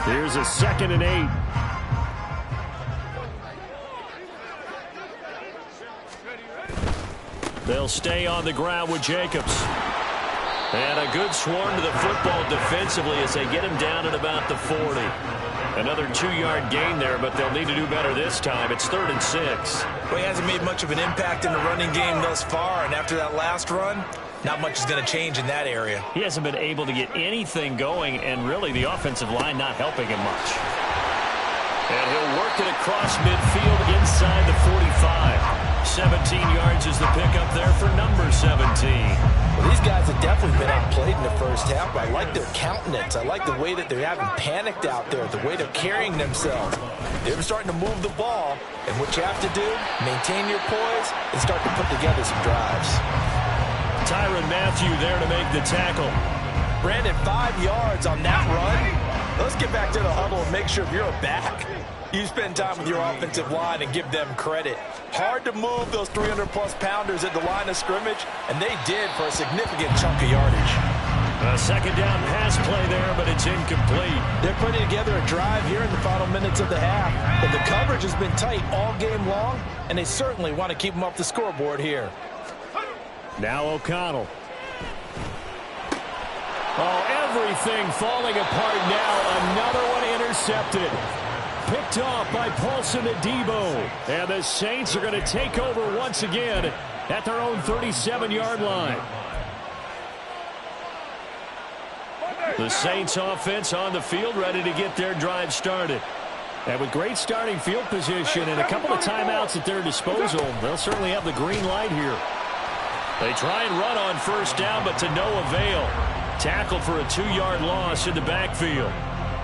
Here's a 2nd and 8. They'll stay on the ground with Jacobs. And a good swarm to the football defensively as they get him down at about the 40. Another 2-yard gain there, but they'll need to do better this time. It's 3rd and 6. Well, he hasn't made much of an impact in the running game thus far, and after that last run, not much is going to change in that area. He hasn't been able to get anything going, and really the offensive line not helping him much. And he'll work it across midfield inside the 45. 17 yards is the pickup there for number 17. Well, these guys have definitely been outplayed in the first half, but I like their countenance. I like the way that they haven't panicked out there, the way they're carrying themselves. They're starting to move the ball, and what you have to do, maintain your poise and start to put together some drives. Tyrann Mathieu there to make the tackle. Brandon, 5 yards on that run. Let's get back to the huddle and make sure if you're a back, you spend time with your offensive line and give them credit. Hard to move those 300-plus pounders at the line of scrimmage, and they did for a significant chunk of yardage. A 2nd down pass play there, but it's incomplete. They're putting together a drive here in the final minutes of the half, but the coverage has been tight all game long, and they certainly want to keep them off the scoreboard here. Now O'Connell. Oh, everything falling apart now. Another one intercepted. Picked off by Paulson Adebo. And the Saints are going to take over once again at their own 37-yard line. The Saints offense on the field ready to get their drive started. And with great starting field position and a couple of timeouts at their disposal, they'll certainly have the green light here. They try and run on 1st down, but to no avail. Tackle for a 2-yard loss in the backfield.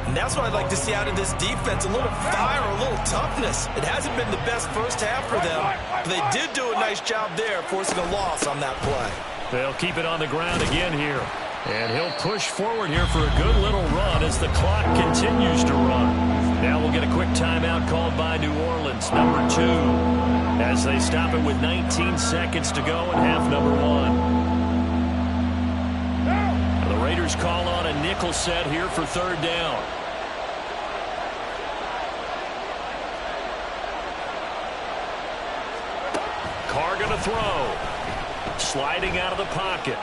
And that's what I'd like to see out of this defense, a little fire, a little toughness. It hasn't been the best first half for them, but they did do a nice job there, forcing a loss on that play. They'll keep it on the ground again here. And he'll push forward here for a good little run as the clock continues to run. Now we'll get a quick timeout called by New Orleans, number 2, as they stop it with 19 seconds to go in half number 1. The Raiders call on a nickel set here for 3rd down. Carr going to throw. Sliding out of the pocket.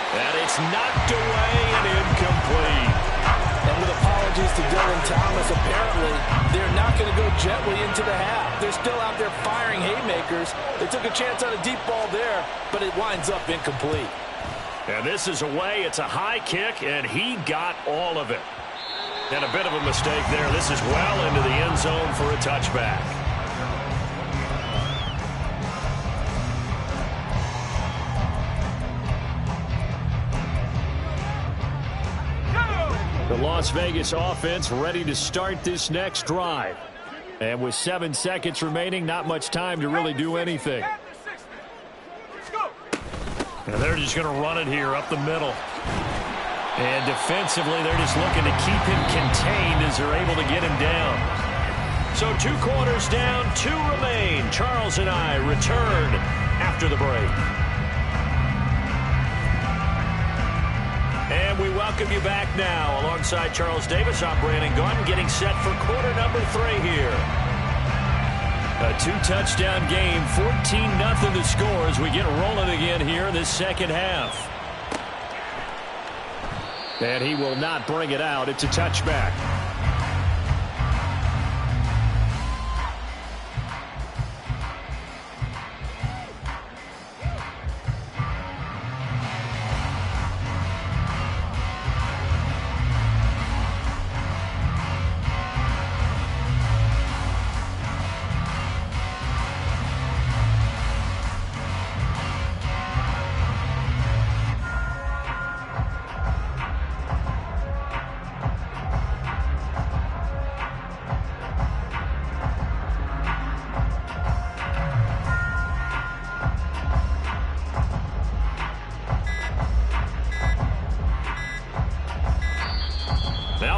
And it's knocked away and incomplete. And with apologies to Dylan Thomas, apparently they're not going to go gently into the half. They're still out there firing haymakers. They took a chance on a deep ball there, but it winds up incomplete. And this is away. It's a high kick, and he got all of it. And a bit of a mistake there. This is well into the end zone for a touchback. The Las Vegas offense ready to start this next drive. And with 7 seconds remaining, not much time to really do anything. And they're just going to run it here up the middle. And defensively, they're just looking to keep him contained as they're able to get him down. So 2 quarters down, 2 remain. Charles and I return after the break. And we welcome you back now. Alongside Charles Davis, I'm Brandon Gaudin, getting set for quarter number 3 here. A 2-touchdown game, 14-0 the score as we get rolling again here in this second half. And he will not bring it out. It's a touchback.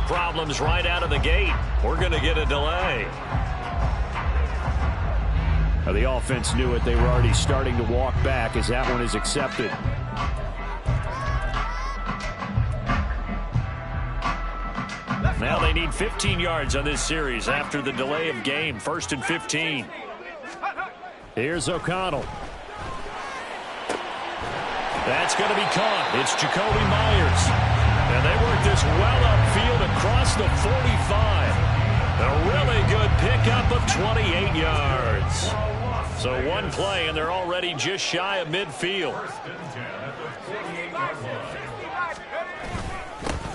Problems right out of the gate. We're going to get a delay. Now, the offense knew it. They were already starting to walk back as that one is accepted. Now they need 15 yards on this series after the delay of game. 1st and 15. Here's O'Connell. That's going to be caught. It's Jacoby Myers. And they work this well upfield across the 45. A really good pickup of 28 yards. So one play, and they're already just shy of midfield.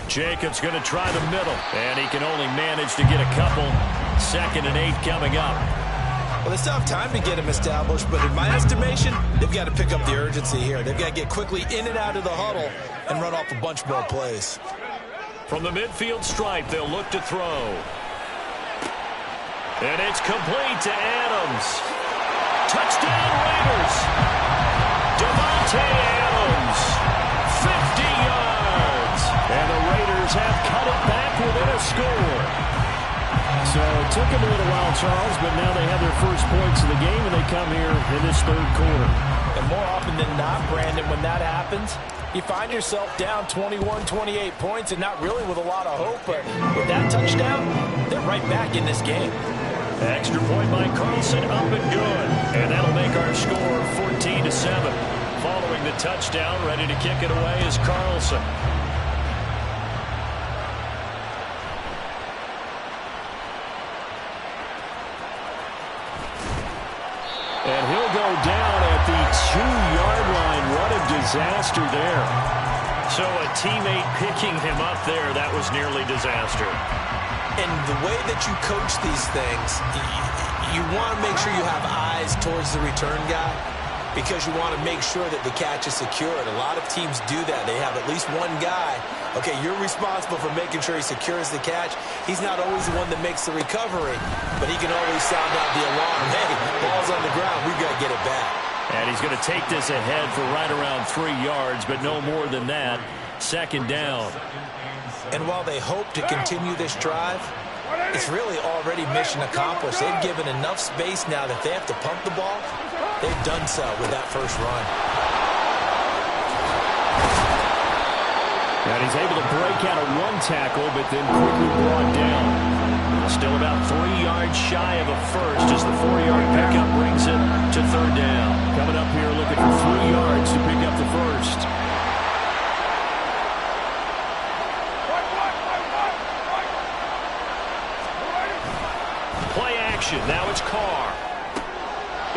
Jacobs going to try the middle, and he can only manage to get a couple. 2nd and 8 coming up. Well, they still have time to get him established, but in my estimation, they've got to pick up the urgency here. They've got to get quickly in and out of the huddle and run off a bunch more plays. From the midfield stripe, they'll look to throw. And it's complete to Adams. Touchdown Raiders. Devontae Adams. 50 yards. And the Raiders have cut it back within a score. So it took them a little while, Charles, but now they have their first points of the game, and they come here in this 3rd quarter. And more often than not, Brandon, when that happens, you find yourself down 21, 28 points, and not really with a lot of hope, but with that touchdown, they're right back in this game. Extra point by Carlson, up and good. And that'll make our score 14-7. Following the touchdown, ready to kick it away is Carlson. And he'll go down at the 2-yard line. What a disaster there. So a teammate picking him up there, that was nearly disaster. And the way that you coach these things, you want to make sure you have eyes towards the return guy because you want to make sure that the catch is secured. A lot of teams do that. They have at least one guy. Okay, you're responsible for making sure he secures the catch. He's not always the one that makes the recovery, but he can always sound out the alarm. Hey, ball's on the ground. We've got to get it back. And he's going to take this ahead for right around 3 yards, but no more than that. 2nd down. And while they hope to continue this drive, it's really already mission accomplished. They've given enough space now that they have to pump the ball. They've done so with that first run. And he's able to break out of 1 tackle, but then quickly brought down. Still about 3 yards shy of a first as the 4-yard pickup brings it to 3rd down. Coming up here looking for 3 yards to pick up the first. Play action. Now it's Carr.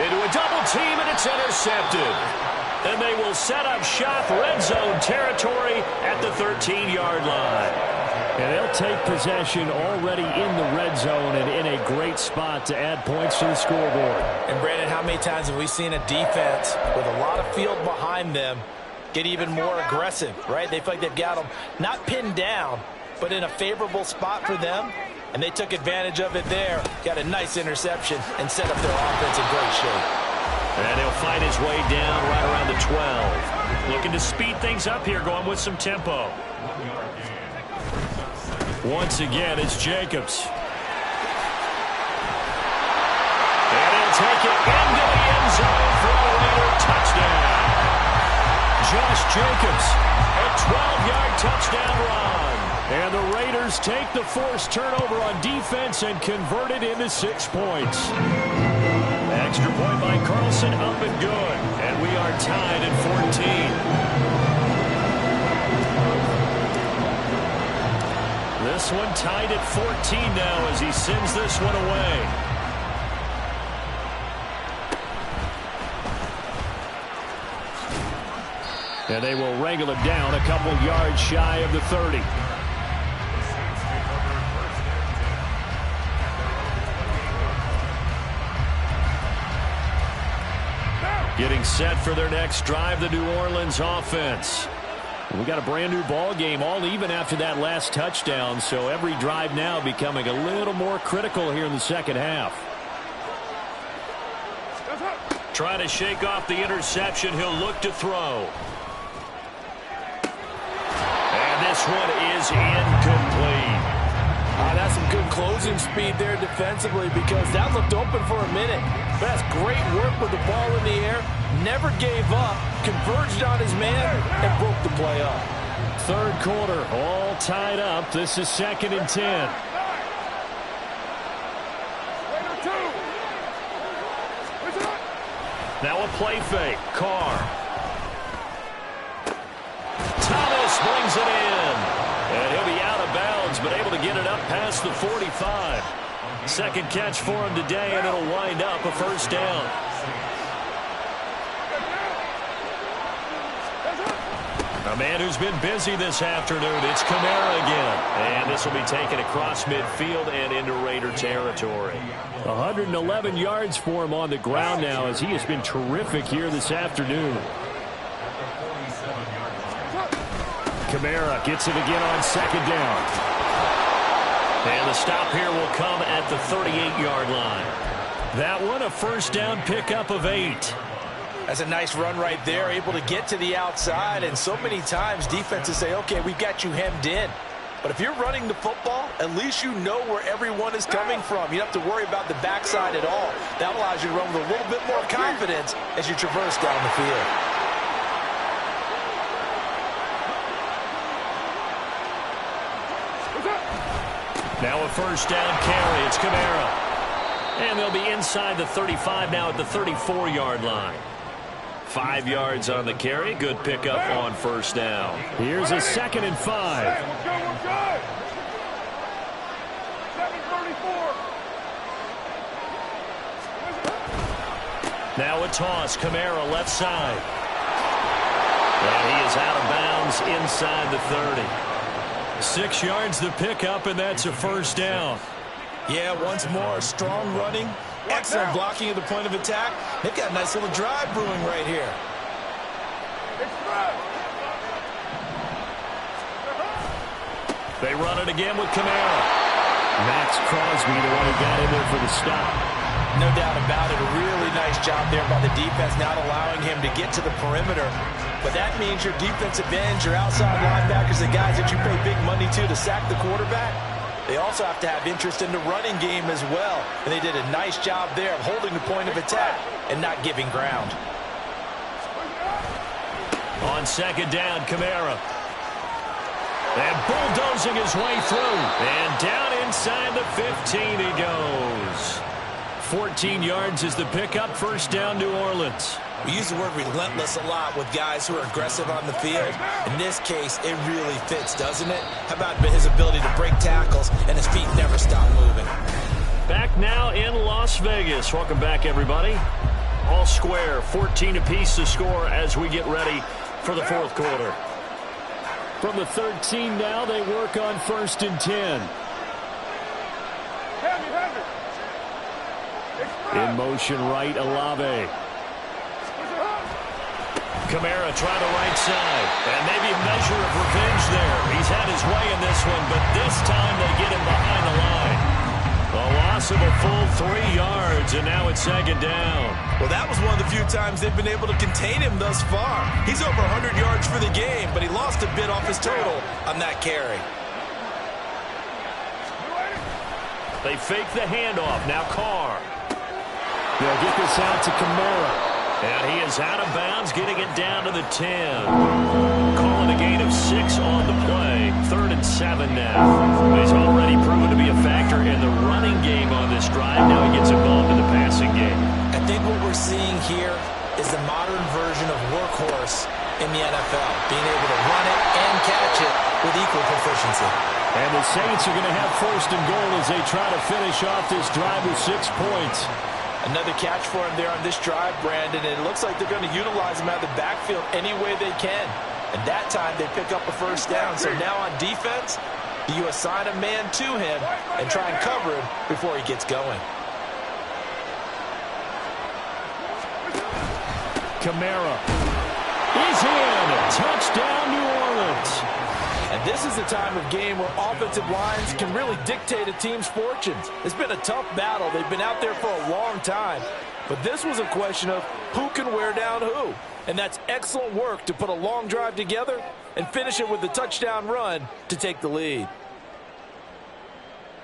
Into a double team, and it's intercepted. And they will set up shop red zone territory at the 13-yard line. And they'll take possession already in the red zone and in a great spot to add points to the scoreboard. And, Brandon, how many times have we seen a defense with a lot of field behind them get even more aggressive, right? They feel like they've got them not pinned down, but in a favorable spot for them. And they took advantage of it there. Got a nice interception and set up their offense in great shape. And he'll fight his way down right around the 12. Looking to speed things up here, going with some tempo. Once again, it's Jacobs. And he'll take it into the end zone for a Raider touchdown. Josh Jacobs, a 12-yard touchdown run. And the Raiders take the forced turnover on defense and convert it into 6 points. Extra point by Carlson, up and good. And we are tied at 14. This one tied at 14 now as he sends this one away. And they will wrangle him down a couple yards shy of the 30. Getting set for their next drive, the New Orleans offense. We got a brand new ball game, all even after that last touchdown, so every drive now becoming a little more critical here in the second half. Trying to shake off the interception, he'll look to throw. And this one is incomplete. That's some good closing speed there defensively because that looked open for a minute. But that's great work with the ball in the air. Never gave up, converged on his man, and broke the play up. Third quarter, all tied up. This is 2nd and 10. Now a play fake. Carr. Thomas brings it in. And he'll be out of bounds, but able to get it up past the 45. Second catch for him today, and it'll wind up a first down. A man who's been busy this afternoon, it's Kamara again. And this will be taken across midfield and into Raider territory. 111 yards for him on the ground now, as he has been terrific here this afternoon. Kamara gets it again on 2nd down. And the stop here will come at the 38-yard line. That one a first down pickup of 8. That's a nice run right there, able to get to the outside. And so many times defenses say, okay, we've got you hemmed in. But if you're running the football, at least you know where everyone is coming from. You don't have to worry about the backside at all. That allows you to run with a little bit more confidence as you traverse down the field. Now a first down carry. It's Kamara. And they'll be inside the 35 now at the 34-yard line. 5 yards on the carry. Good pickup on first down. Here's a 2nd and 5. We're good. 7:34. Now a toss. Kamara left side. And he is out of bounds inside the 30. 6 yards the pickup, and that's a first down. Yeah, once more, strong running, excellent blocking at the point of attack. They've got a nice little drive brewing right here. They run it again with Kamara. Max Crosby, the one who got in there for the stop. No doubt about it. A really nice job there by the defense, not allowing him to get to the perimeter. But that means your defensive ends, your outside linebackers, the guys that you pay big money to sack the quarterback, they also have to have interest in the running game as well. And they did a nice job there of holding the point of attack and not giving ground. On 2nd down, Kamara. And bulldozing his way through. And down inside the 15 he goes. 14 yards is the pickup. First down, New Orleans. We use the word relentless a lot with guys who are aggressive on the field. In this case, it really fits, doesn't it? How about his ability to break tackles and his feet never stop moving? Back now in Las Vegas. Welcome back, everybody. All square, 14 apiece to score as we get ready for the fourth quarter. From the 13 now, they work on 1st and 10. In motion right, Olave. Kamara trying to right side. And maybe a measure of revenge there. He's had his way in this one, but this time they get him behind the line. A loss of a full 3 yards, and now it's 2nd down. Well, that was one of the few times they've been able to contain him thus far. He's over 100 yards for the game, but he lost a bit off his total on that carry. They fake the handoff. Now Carr. They'll get this out to Kamara. And he is out of bounds, getting it down to the 10. Calling a gain of 6 on the play. 3rd and 7 now. He's already proven to be a factor in the running game on this drive. Now he gets involved in the passing game. I think what we're seeing here is the modern version of workhorse in the NFL. Being able to run it and catch it with equal proficiency. And the Saints are going to have 1st and goal as they try to finish off this drive with 6 points. Another catch for him there on this drive, Brandon, and it looks like they're going to utilize him out of the backfield any way they can. And that time they pick up a first down. So now on defense, you assign a man to him and try and cover him before he gets going. Kamara is in. Touchdown, New Orleans. And this is the time of game where offensive lines can really dictate a team's fortunes. It's been a tough battle. They've been out there for a long time. But this was a question of who can wear down who. And that's excellent work to put a long drive together and finish it with the touchdown run to take the lead.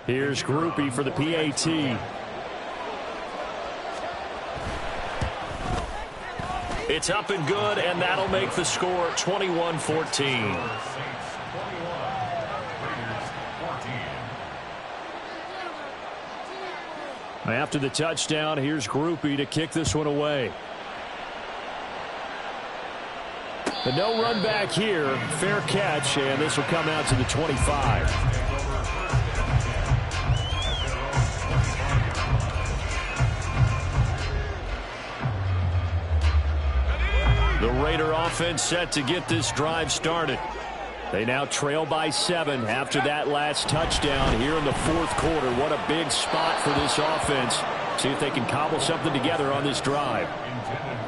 Here's Groupie for the PAT. It's up and good, and that'll make the score 21-14. After the touchdown, here's Groupie to kick this one away. But no run back here. Fair catch, and this will come out to the 25. The Raider offense set to get this drive started. They now trail by 7 after that last touchdown here in the fourth quarter. What a big spot for this offense. See if they can cobble something together on this drive.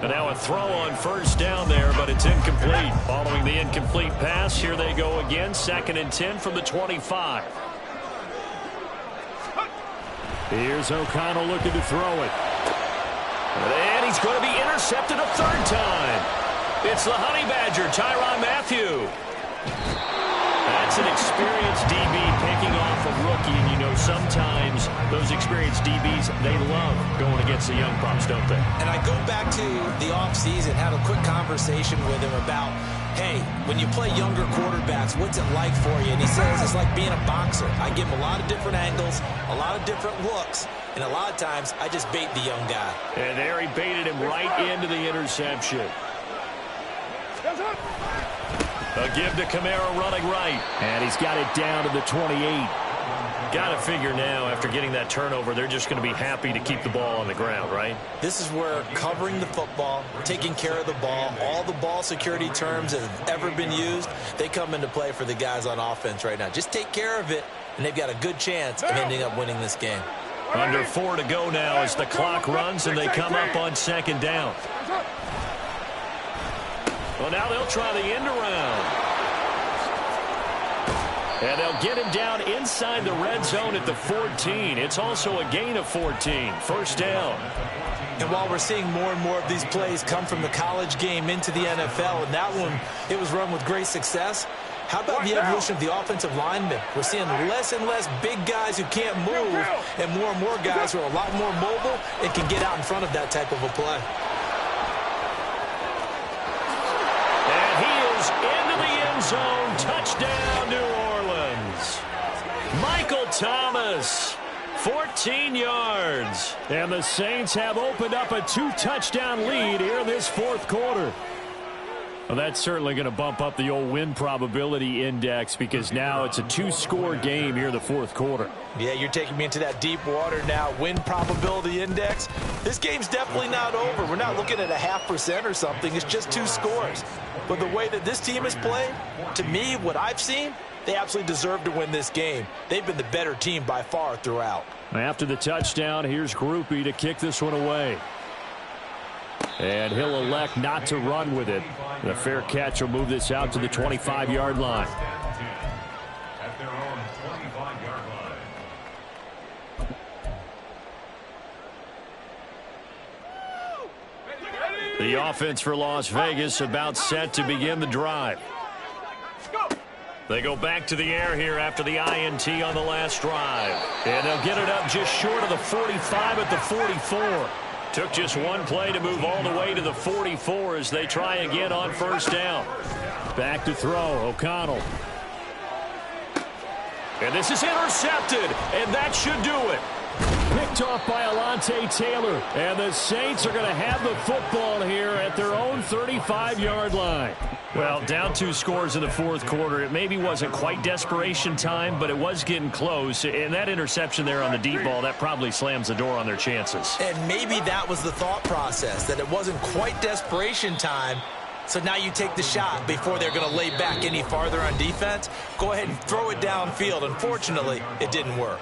And now a throw on first down there, but it's incomplete. Following the incomplete pass, here they go again. 2nd and 10 from the 25. Here's O'Connell looking to throw it. And he's going to be intercepted a 3rd time. It's the Honey Badger, Tyrann Mathieu. That's an experienced DB picking off a rookie, and you know sometimes those experienced DBs, they love going against the young pups, don't they? And I go back to the offseason, had a quick conversation with him about, hey, when you play younger quarterbacks, what's it like for you? And he says it's like being a boxer. I give him a lot of different angles, a lot of different looks, and a lot of times I just bait the young guy. And there he baited him right into the interception. A give to Kamara running right. And he's got it down to the 28. Got to figure now, after getting that turnover, they're just going to be happy to keep the ball on the ground, right? This is where covering the football, taking care of the ball, all the ball security terms that have ever been used, they come into play for the guys on offense right now. Just take care of it, and they've got a good chance of ending up winning this game. Under 4 to go now as the clock runs, and they come up on 2nd down. Well, now they'll try the end around. And they'll get him down inside the red zone at the 14. It's also a gain of 14. First down. And while we're seeing more and more of these plays come from the college game into the NFL, and that one, it was run with great success, how about the evolution of the offensive linemen? We're seeing less and less big guys who can't move, and more guys who are a lot more mobile and can get out in front of that type of a play. Into the end zone. Touchdown, New Orleans. Michael Thomas, 14 yards. And the Saints have opened up a 2-touchdown lead here in this fourth quarter. Well, that's certainly going to bump up the old win probability index because now it's a 2-score game here in the fourth quarter. Yeah, you're taking me into that deep water now. Win probability index. This game's definitely not over. We're not looking at a 0.5% or something. It's just 2 scores. But the way that this team has played, to me, what I've seen, they absolutely deserve to win this game. They've been the better team by far throughout. After the touchdown, here's Groupie to kick this one away. And he'll elect not to run with it. The fair catch will move this out to the 25-yard line. The offense for Las Vegas about set to begin the drive. They go back to the air here after the INT on the last drive. And they'll get it up just short of the 45 at the 44. Took just one play to move all the way to the 44 as they try again on first down. Back to throw, O'Connell. And this is intercepted, and that should do it. Picked off by Alontae Taylor, and the Saints are going to have the football here at their own 35-yard line. Well, down 2 scores in the fourth quarter. It maybe wasn't quite desperation time, but it was getting close. And that interception there on the deep ball, that probably slams the door on their chances. And maybe that was the thought process, that it wasn't quite desperation time. So now you take the shot before they're going to lay back any farther on defense. Go ahead and throw it downfield. Unfortunately, it didn't work.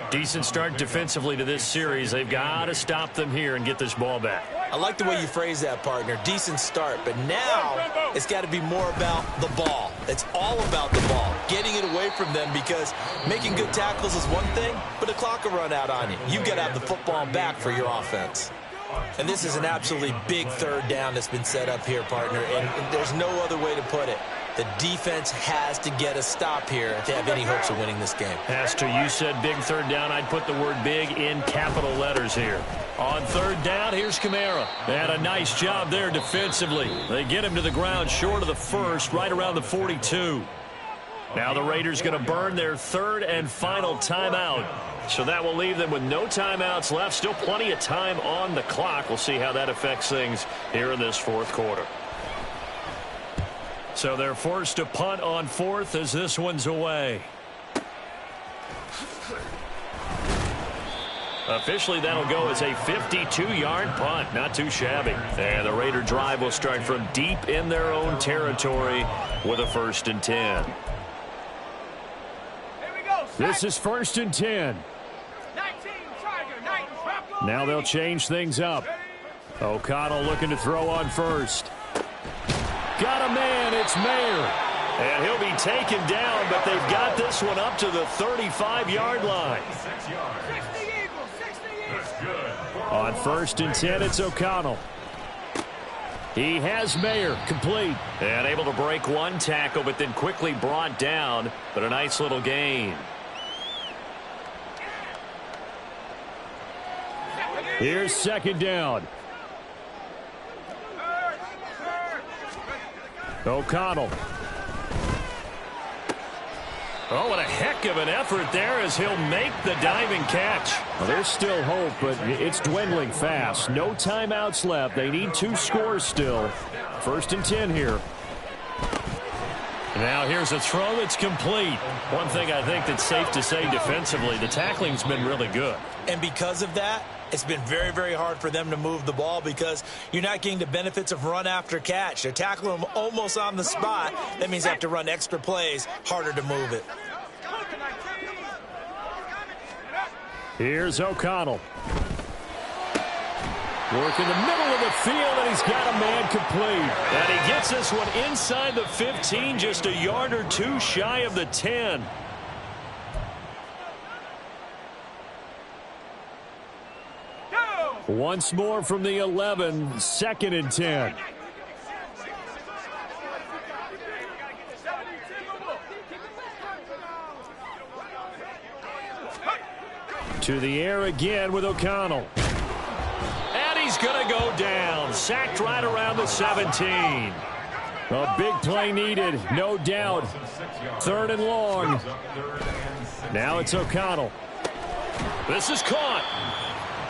Decent start defensively to this series. They've got to stop them here and get this ball back. I like the way you phrase that, partner. Decent start. But now it's got to be more about the ball. It's all about the ball. Getting it away from them, because making good tackles is one thing, but the clock will run out on you. You've got to have the football back for your offense. And this is an absolutely big third down that's been set up here, partner. And there's no other way to put it. The defense has to get a stop here if they have any hopes of winning this game. Pastor, you said big third down. I'd put the word big in capital letters here. On third down, here's Kamara. And a nice job there defensively. They get him to the ground short of the first, right around the 42. Now the Raiders going to burn their third and final timeout. So that will leave them with no timeouts left. Still plenty of time on the clock. We'll see how that affects things here in this fourth quarter. So they're forced to punt on fourth as this one's away. Officially, that'll go as a 52-yard punt. Not too shabby. And the Raider drive will start from deep in their own territory with a 1st and 10. This is 1st and 10. Now they'll change things up. O'Connell looking to throw on first. Got a man, it's Mayer. And he'll be taken down, but they've got this one up to the 35-yard line. On 1st and 10, it's O'Connell. He has Mayer complete. And able to break one tackle, but then quickly brought down. But a nice little gain. Here's 2nd down. O'Connell. Oh, what a heck of an effort there as he'll make the diving catch. Well, there's still hope, but it's dwindling fast. No timeouts left. They need 2 scores still. 1st and 10 here. Now here's a throw that's complete. One thing I think that's safe to say defensively, the tackling's been really good. And because of that, it's been very, very hard for them to move the ball because you're not getting the benefits of run after catch. They're tackling them almost on the spot. That means they have to run extra plays, harder to move it. Here's O'Connell. Work in the middle of the field, and he's got a man complete. And he gets this one inside the 15, just a yard or 2 shy of the 10. Once more from the 11, 2nd and 10. To the air again with O'Connell. And he's going to go down. Sacked right around the 17. A big play needed, no doubt. 3rd and long. Now it's O'Connell. This is caught.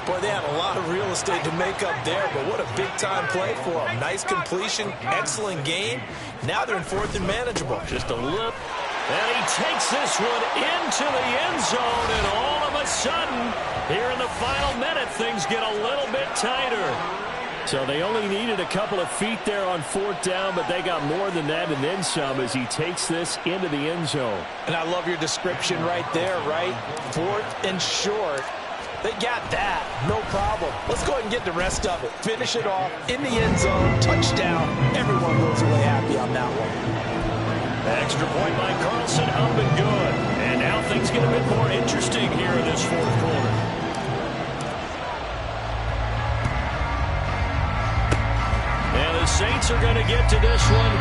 Boy, they had a lot of real estate to make up there, but what a big-time play for them. Nice completion, excellent game. Now they're in 4th and manageable. Just a little. And he takes this one into the end zone, and all of a sudden, here in the final minute, things get a little bit tighter. So they only needed a couple of feet there on 4th down, but they got more than that and then some as he takes this into the end zone. And I love your description right there, right? 4th and short. They got that. No problem. Let's go ahead and get the rest of it. Finish it off in the end zone. Touchdown. Everyone goes away happy on that one. Extra point by Carlson, up and good. And now things get a bit more interesting here in this 4th quarter. And the Saints are going to get to this one,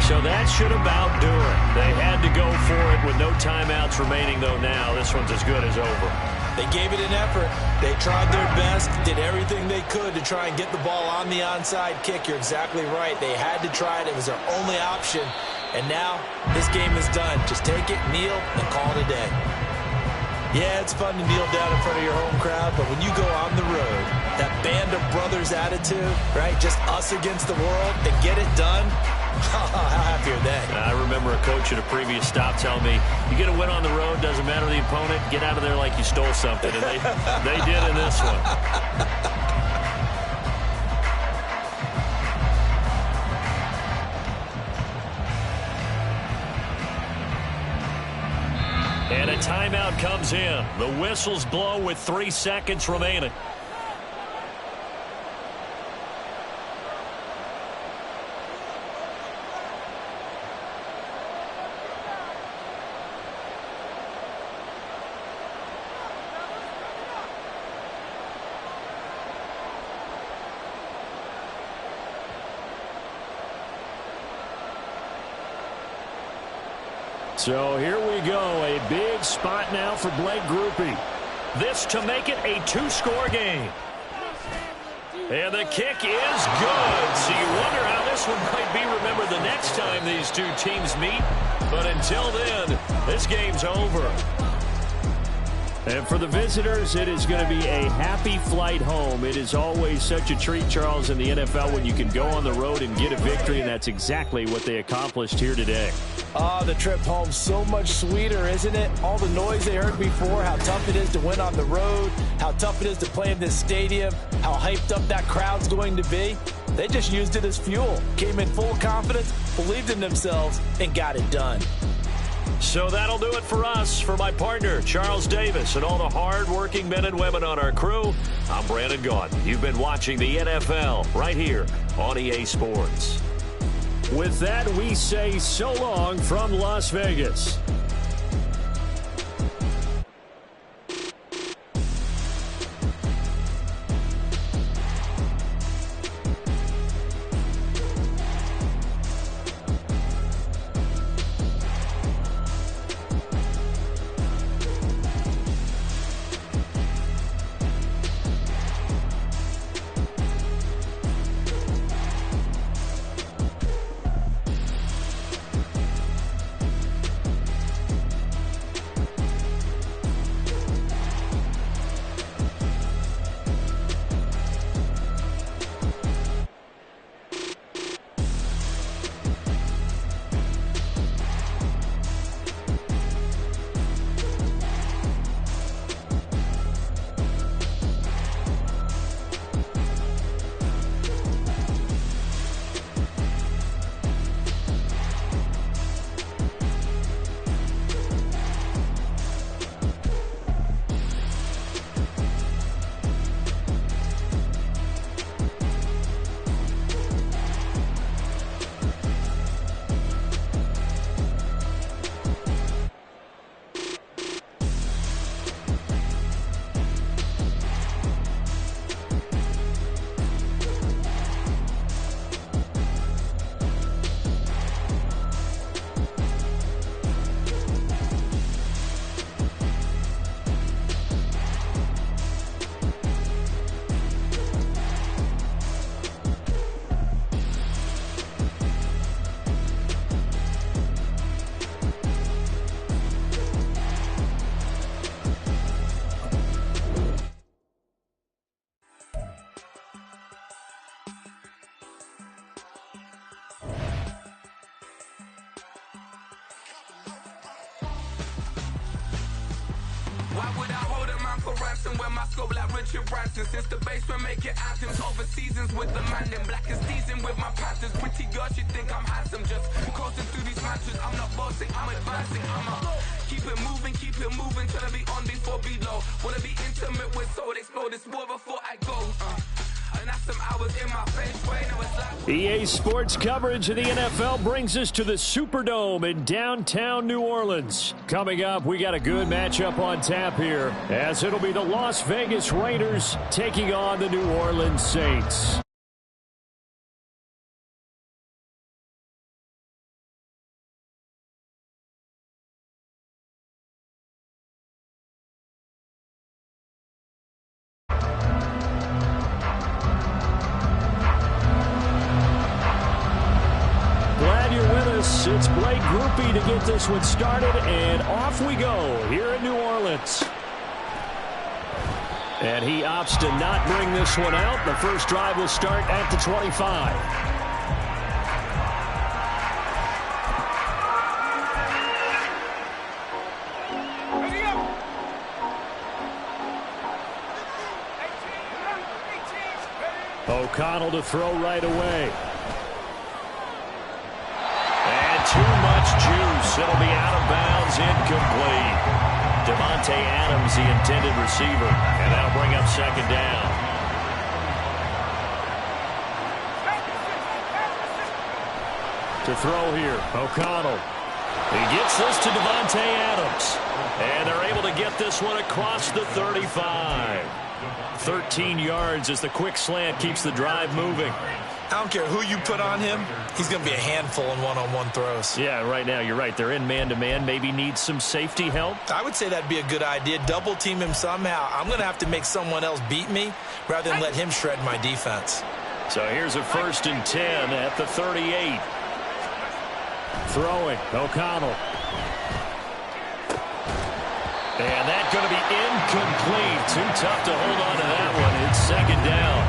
so that should about do it. They had to go for it with no timeouts remaining, though now this one's as good as over. They gave it an effort. They tried their best, did everything they could to try and get the ball on the onside kick. You're exactly right. They had to try it. It was their only option. And now this game is done. Just take it, kneel, and call it a day. Yeah, it's fun to kneel down in front of your home crowd, but when you go on the road, that band of brothers attitude, right, just us against the world, and get it done, how happy are they? I remember a coach at a previous stop telling me, you get a win on the road, doesn't matter the opponent, get out of there like you stole something. And they did in this one. And a timeout comes in. The whistles blow with 3 seconds remaining. So here we go. A big spot now for Blake Groupie. This to make it a two-score game. And the kick is good. So you wonder how this one might be remembered the next time these two teams meet. But until then, this game's over. And for the visitors, it is going to be a happy flight home. It is always such a treat, Charles, in the NFL when you can go on the road and get a victory, and that's exactly what they accomplished here today. The trip home so much sweeter, isn't it? All the noise they heard before, how tough it is to win on the road, how tough it is to play in this stadium, how hyped up that crowd's going to be. They just used it as fuel, came in full confidence, believed in themselves, and got it done. So that'll do it for us. For my partner, Charles Davis, and all the hard-working men and women on our crew, I'm Brandon Gaudin. You've been watching the NFL right here on EA Sports. With that, we say so long from Las Vegas. Why would I hold a man for ransom when my scope like Richard Branson? Since the basement making anthems over seasons with the man in black is seasoned with my Panthers. Pretty girl, she think I'm handsome. Just coasting through these mantras. I'm not bossing, I'm advancing. Keep it moving, trying to be on before below. Wanna be intimate with soul, explore this war before I go. And that's some hours in my face, way now it's like EA Sports coverage of the NFL brings us to the Superdome in downtown New Orleans. Coming up, we got a good matchup on tap here, as it'll be the Las Vegas Raiders taking on the New Orleans Saints. It's Blake Groupie to get this one started, and off we go here in New Orleans. And he opts to not bring this one out. The first drive will start at the 25. O'Connell to throw right away. Too much juice. It'll be out of bounds, incomplete. Davante Adams, the intended receiver, and that'll bring up second down. To throw here, O'Connell. He gets this to Davante Adams, and they're able to get this one across the 35. 13 yards as the quick slant keeps the drive moving. I don't care who you put on him, he's going to be a handful in one-on-one throws. Yeah, right now, you're right. They're in man-to-man. Maybe need some safety help. I would say that'd be a good idea. Double team him somehow. I'm going to have to make someone else beat me rather than let him shred my defense. So here's a 1st and 10 at the 38. Throwing, O'Connell. And that's going to be incomplete. Too tough to hold on to that one. It's 2nd down.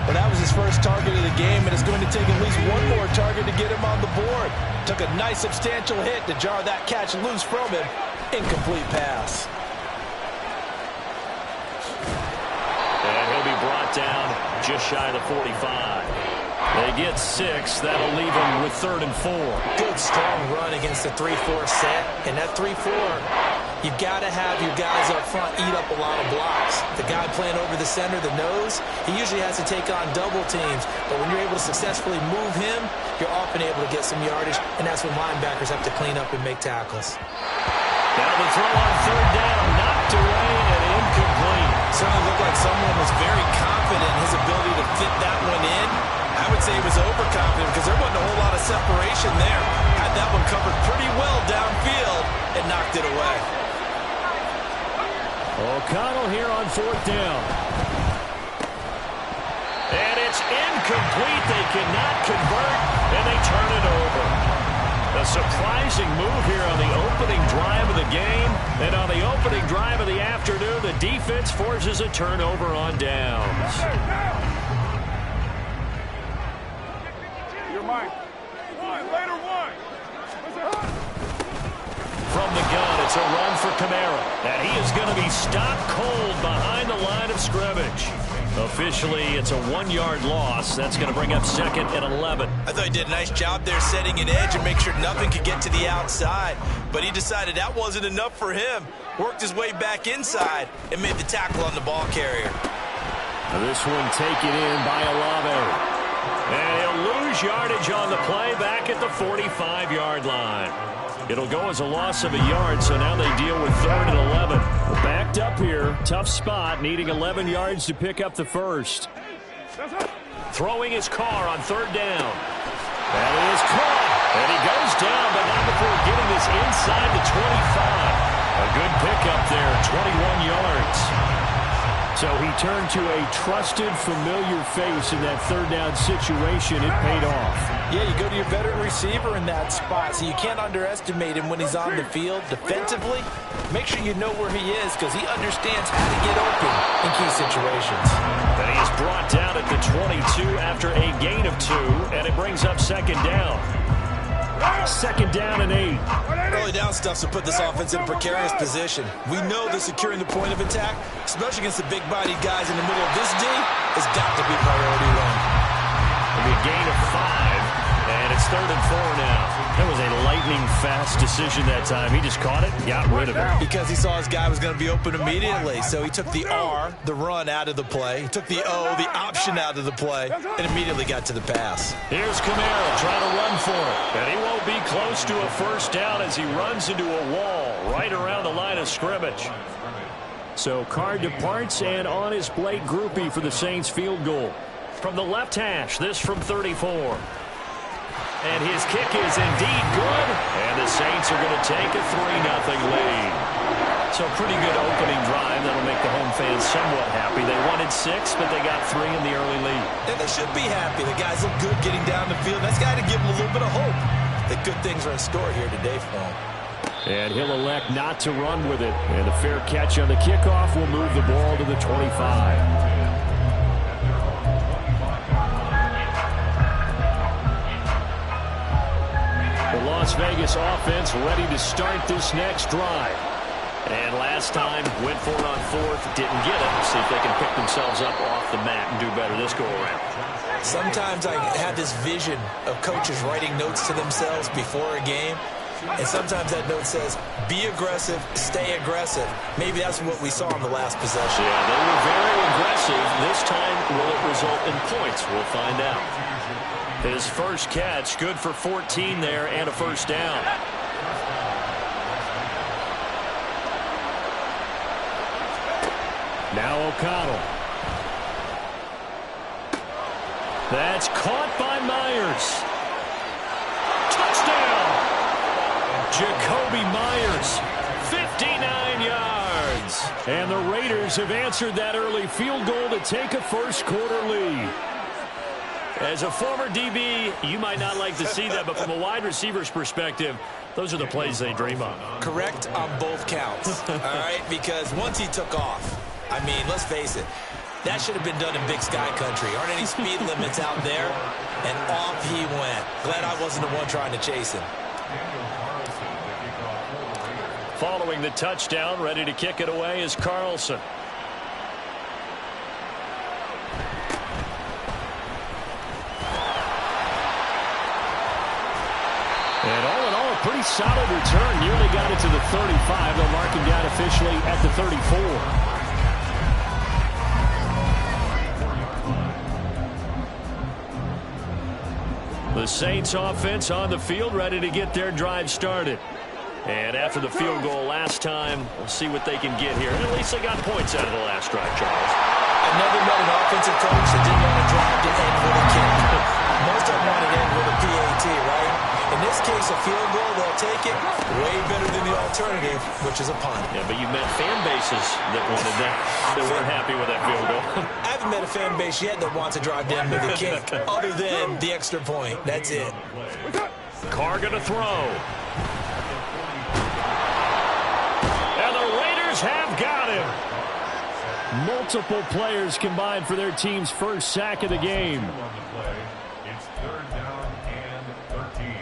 Well, that was his first target of the game, and it's going to take at least one more target to get him on the board. Took a nice substantial hit to jar that catch loose from him. Incomplete pass. And he'll be brought down just shy of the 45. They get 6. That'll leave him with 3rd and 4. Good, strong run against the 3-4 set. And that 3-4, you've got to have your guys up front eat up a lot of blocks. The guy playing over the center, the nose, he usually has to take on double teams. But when you're able to successfully move him, you're often able to get some yardage, and that's when linebackers have to clean up and make tackles. Now the throw on 3rd down, knocked away and incomplete. Certainly looked like someone was very confident in his ability to fit that one in. I would say he was overconfident because there wasn't a whole lot of separation there. Had that one covered pretty well downfield and knocked it away. O'Connell here on 4th down. And it's incomplete. They cannot convert, and they turn it over. A surprising move here on the opening drive of the game. And on the opening drive of the afternoon, the defense forces a turnover on downs. You're mine. Later one. From the gun, it's a run for Kamara. And he is going to be stopped cold behind the line of scrimmage. Officially, it's a 1-yard loss. That's going to bring up 2nd and 11. I thought he did a nice job there setting an edge and make sure nothing could get to the outside. But he decided that wasn't enough for him. Worked his way back inside and made the tackle on the ball carrier. Now this one taken in by Olave. And he'll lose yardage on the play back at the 45-yard line. It'll go as a loss of a yard, so now they deal with 3rd and 11. Backed up here, tough spot, needing 11 yards to pick up the first. Throwing his car on 3rd down. That is caught, and he goes down, but not before getting this inside the 25. A good pickup there, 21 yards. So he turned to a trusted, familiar face in that 3rd down situation. It paid off. Yeah, you go to your veteran receiver in that spot, so you can't underestimate him when he's on the field defensively. Make sure you know where he is because he understands how to get open in key situations. And he is brought down at the 22 after a gain of 2, and it brings up 2nd down. 2nd down and 8. Early down stuff to put this offense in a precarious position. We know that securing the point of attack, especially against the big-bodied guys in the middle of this D, has got to be priority 1. It'll be a gain of 5, and it's 3rd and 4 now. That was a lightning-fast decision that time. He just caught it, got rid of it. Because he saw his guy was going to be open immediately, so he took the R, the run, out of the play. He took the O, the option, out of the play, and immediately got to the pass. Here's Kamara trying to run for it. And he won't be close to a 1st down as he runs into a wall right around the line of scrimmage. So Carr departs, and on his plate, Groupie for the Saints field goal. From the left hash, this from 34. And his kick is indeed good. And the Saints are going to take a 3-0 lead. So pretty good opening drive. That'll make the home fans somewhat happy. They wanted 6, but they got 3 in the early lead. And they should be happy. The guys look good getting down the field. That's got to give them a little bit of hope that good things are in store here today for them. And he'll elect not to run with it. And a fair catch on the kickoff will move the ball to the 25. The Las Vegas offense ready to start this next drive. And last time, went for it on 4th, didn't get it. See if they can pick themselves up off the mat and do better this go-around. Sometimes I have this vision of coaches writing notes to themselves before a game. And sometimes that note says, be aggressive, stay aggressive. Maybe that's what we saw in the last possession. Yeah, they were very aggressive. This time, will it result in points? We'll find out. His first catch, good for 14 there and a 1st down. Now O'Connell. That's caught by Myers. Touchdown! Jacoby Myers, 59 yards. And the Raiders have answered that early field goal to take a first-quarter lead. As a former DB, you might not like to see that, but from a wide receiver's perspective, those are the plays they dream of. Correct on both counts, all right? Because once he took off, I mean, let's face it, that should have been done in Big Sky Country. Aren't any speed limits out there? And off he went. Glad I wasn't the one trying to chase him. Following the touchdown, ready to kick it away is Carlson. And all in all, a pretty solid return. Nearly got it to the 35. They'll mark him down officially at the 34. The Saints offense on the field, ready to get their drive started. And after the field goal last time, we'll see what they can get here. At least they got points out of the last drive, Charles. I never met an offensive coach that didn't want to drive to end with a kick. Most of them want to end with a PAT, right? In this case, a field goal, they'll take it. Way better than the alternative, which is a punt. Yeah, but you met fan bases that wanted that, that weren't happy with that field goal. I haven't met a fan base yet that wants to drive to end with a kick, other than the extra point. That's it. Carr gonna throw. And the Raiders have got him. Multiple players combined for their team's first sack of the game. It's 3rd down and 13.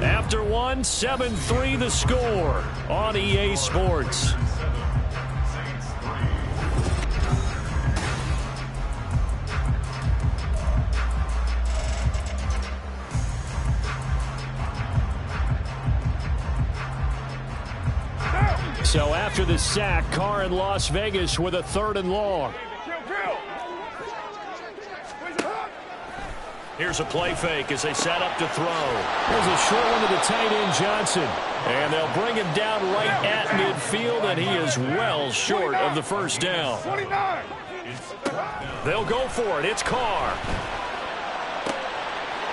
After one, 7-3 the score on EA Sports. So after the sack, Carr in Las Vegas with a 3rd and long. Here's a play fake as they set up to throw. There's a short one to the tight end, Johnson. And they'll bring him down right at midfield, and he is well short of the first down. They'll go for it. It's Carr.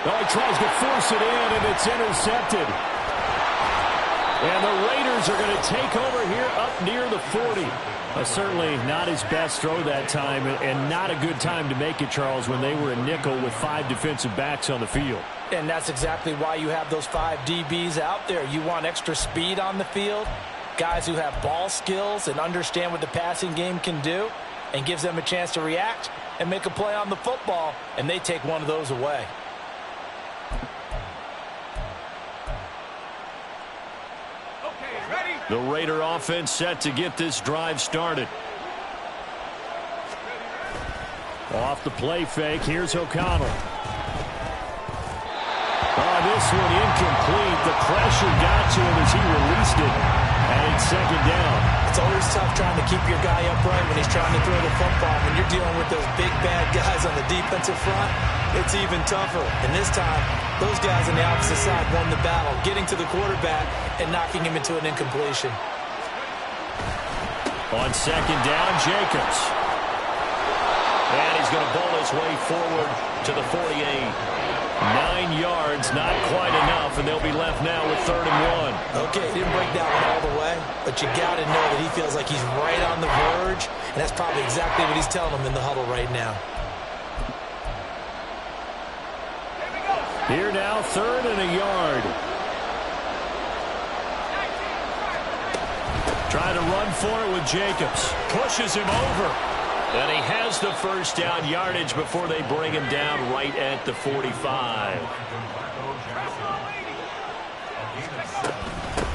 Oh, he tries to force it in, and it's intercepted. And the Raiders are going to take over here up near the 40. Certainly not his best throw that time, and not a good time to make it, Charles, when they were a nickel with 5 defensive backs on the field. And that's exactly why you have those 5 DBs out there. You want extra speed on the field, guys who have ball skills and understand what the passing game can do, and gives them a chance to react and make a play on the football, and they take one of those away. The Raider offense set to get this drive started. Off the play fake, here's O'Connell. Oh, this one incomplete. The pressure got to him as he released it. And it's 2nd down. It's always tough trying to keep your guy upright when he's trying to throw the football. When you're dealing with those big, bad guys on the defensive front, it's even tougher. And this time, those guys on the opposite side won the battle, getting to the quarterback and knocking him into an incompletion. On 2nd down, Jacobs. And he's going to bowl his way forward to the 48. 9 yards, not quite enough, and they'll be left now with 3rd and 1. Okay, he didn't break that one all the way, but you got to know that he feels like he's right on the verge, and that's probably exactly what he's telling them in the huddle right now. Here now, 3rd and a yard. Trying to run for it with Jacobs. Pushes him over. And he has the first down yardage before they bring him down right at the 45.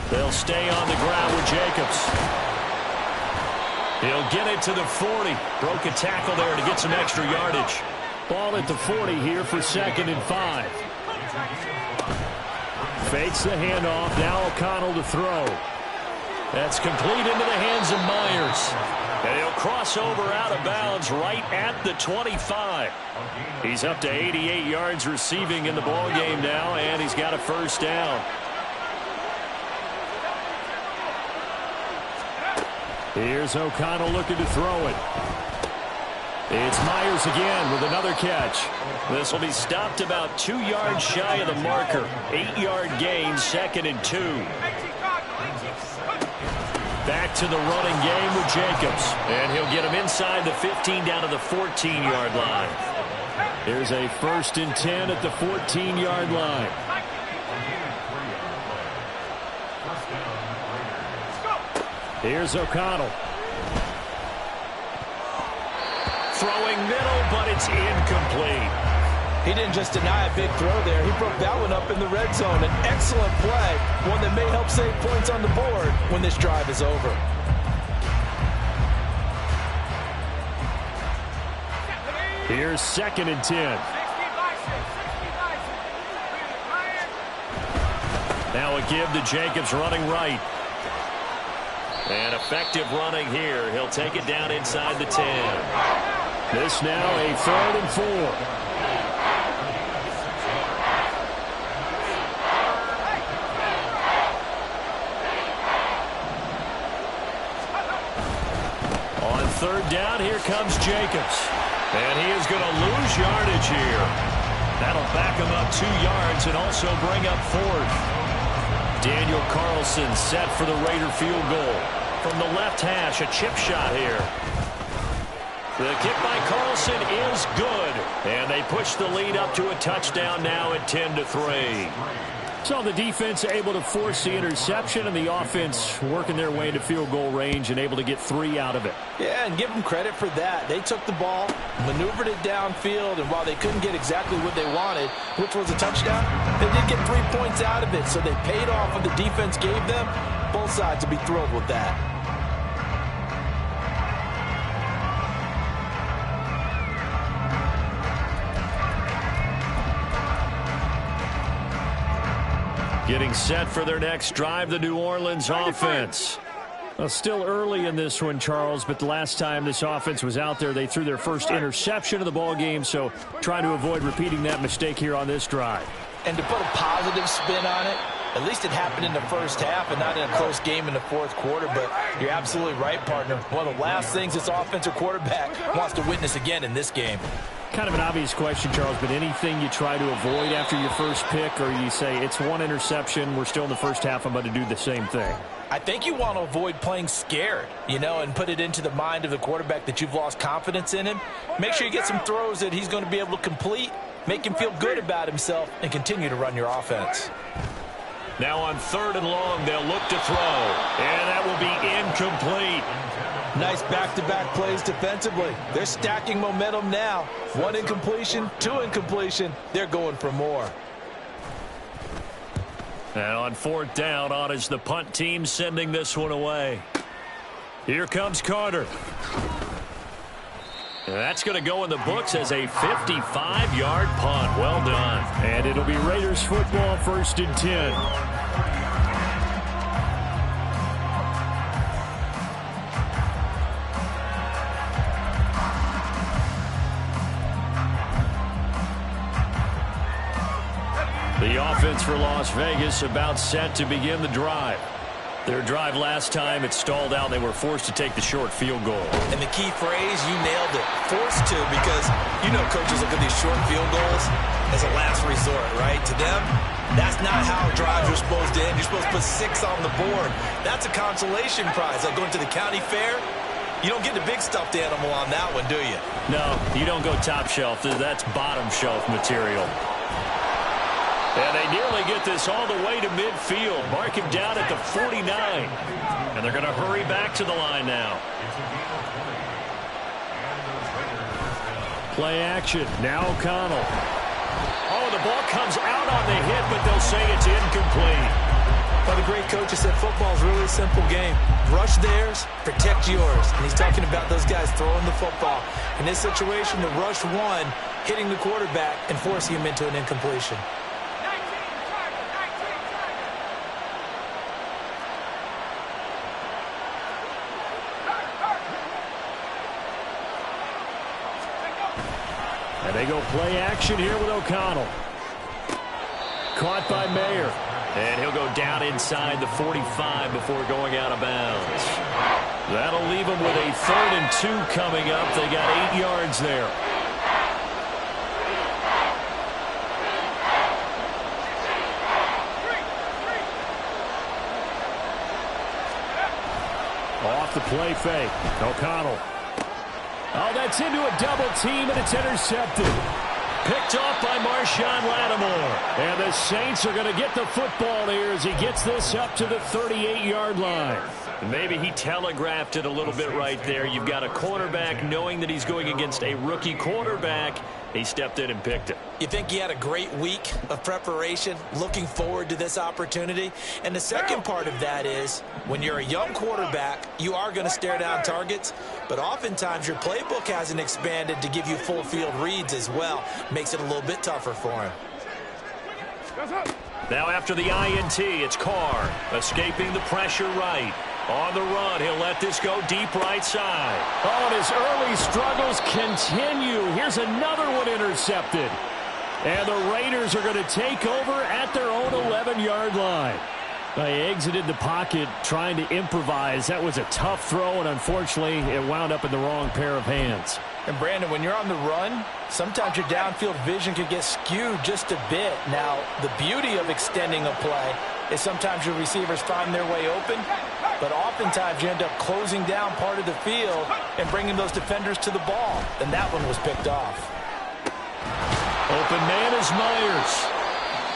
They'll stay on the ground with Jacobs. He'll get it to the 40. Broke a tackle there to get some extra yardage. Ball at the 40 here for 2nd and 5. Fakes the handoff. Now O'Connell to throw. That's complete into the hands of Myers. And he'll cross over out of bounds right at the 25. He's up to 88 yards receiving in the ballgame now, and he's got a first down. Here's O'Connell looking to throw it. It's Myers again with another catch. This will be stopped about 2 yards shy of the marker. 8-yard gain, 2nd and 2. Back to the running game with Jacobs. And he'll get him inside the 15 down to the 14-yard line. Here's a 1st and 10 at the 14-yard line. Here's O'Connell. Throwing middle, but it's incomplete. He didn't just deny a big throw there. He broke that one up in the red zone. An excellent play, one that may help save points on the board when this drive is over. Here's 2nd and 10. Now a give to Jacobs running right. And effective running here. He'll take it down inside the 10. This now a 3rd and 4. On 3rd down, here comes Jacobs. And he is going to lose yardage here. That'll back him up 2 yards and also bring up 4th. Daniel Carlson set for the Raider field goal. From the left hash, a chip shot here. The kick by Carlson is good. And they push the lead up to a touchdown now at 10-3. So the defense able to force the interception, and the offense working their way into field goal range and able to get 3 out of it. Yeah, and give them credit for that. They took the ball, maneuvered it downfield, and while they couldn't get exactly what they wanted, which was a touchdown, they did get 3 points out of it, so they paid off what the defense gave them. Both sides will be thrilled with that. Getting set for their next drive, the New Orleans offense. Well, still early in this one, Charles, but the last time this offense was out there, they threw their first interception of the ball game, so trying to avoid repeating that mistake here on this drive. And to put a positive spin on it, at least it happened in the first half and not in a close game in the 4th quarter, but you're absolutely right, partner. One of the last things this offensive quarterback wants to witness again in this game. Kind of an obvious question, Charles, but anything you try to avoid after your first pick, or you say it's 1 interception, we're still in the first half, I'm about to do the same thing? I think you want to avoid playing scared, and put it into the mind of the quarterback that you've lost confidence in him. Make sure you get some throws that he's going to be able to complete, make him feel good about himself, and continue to run your offense. Now on 3rd and long, they'll look to throw, and that will be incomplete. Nice back-to-back plays defensively. They're stacking momentum now. 1 incompletion, 2 incompletion. They're going for more. And on 4th down, on is the punt team sending this one away. Here comes Carter. And that's going to go in the books as a 55-yard punt. Well done. And it'll be Raiders football, 1st and 10. The offense for Las Vegas about set to begin the drive. Their drive last time, it stalled out. They were forced to take the short field goal. And the key phrase, you nailed it. Forced to, because coaches look at these short field goals as a last resort, right? To them, that's not how drives are supposed to end. You're supposed to put 6 on the board. That's a consolation prize. Like going to the county fair, you don't get the big stuffed animal on that one, do you? No, you don't go top shelf. That's bottom shelf material. And they nearly get this all the way to midfield. Mark him down at the 49. And they're going to hurry back to the line now. Play action. Now O'Connell. Oh, the ball comes out on the hit, but they'll say it's incomplete. Well, the great coach has said football is really a simple game. Rush theirs, protect yours. And he's talking about those guys throwing the football. In this situation, the rush one, hitting the quarterback and forcing him into an incompletion. And they go play action here with O'Connell. Caught by Mayer. And he'll go down inside the 45 before going out of bounds. That'll leave them with a 3rd and 2 coming up. They got 8 yards there. Off the play fake. O'Connell. Oh, that's into a double team, and it's intercepted. Picked off by Marshawn Lattimore. And the Saints are going to get the football here as he gets this up to the 38-yard line. Maybe he telegraphed it a little bit right there. You've got a cornerback knowing that he's going against a rookie quarterback. He stepped in and picked it. You think he had a great week of preparation, looking forward to this opportunity? And the second part of that is, when you're a young quarterback, you are going to stare down targets, but oftentimes your playbook hasn't expanded to give you full field reads as well. Makes it a little bit tougher for him. Now after the INT, it's Carr escaping the pressure right. On the run, he'll let this go deep right side. Oh, and his early struggles continue. Here's another one intercepted. And the Raiders are going to take over at their own 11-yard line. They exited the pocket trying to improvise. That was a tough throw, and unfortunately, it wound up in the wrong pair of hands. And Brandon, when you're on the run, sometimes your downfield vision could get skewed just a bit. Now, the beauty of extending a play is sometimes your receivers find their way open, but oftentimes you end up closing down part of the field and bringing those defenders to the ball. And that one was picked off. Open man is Myers.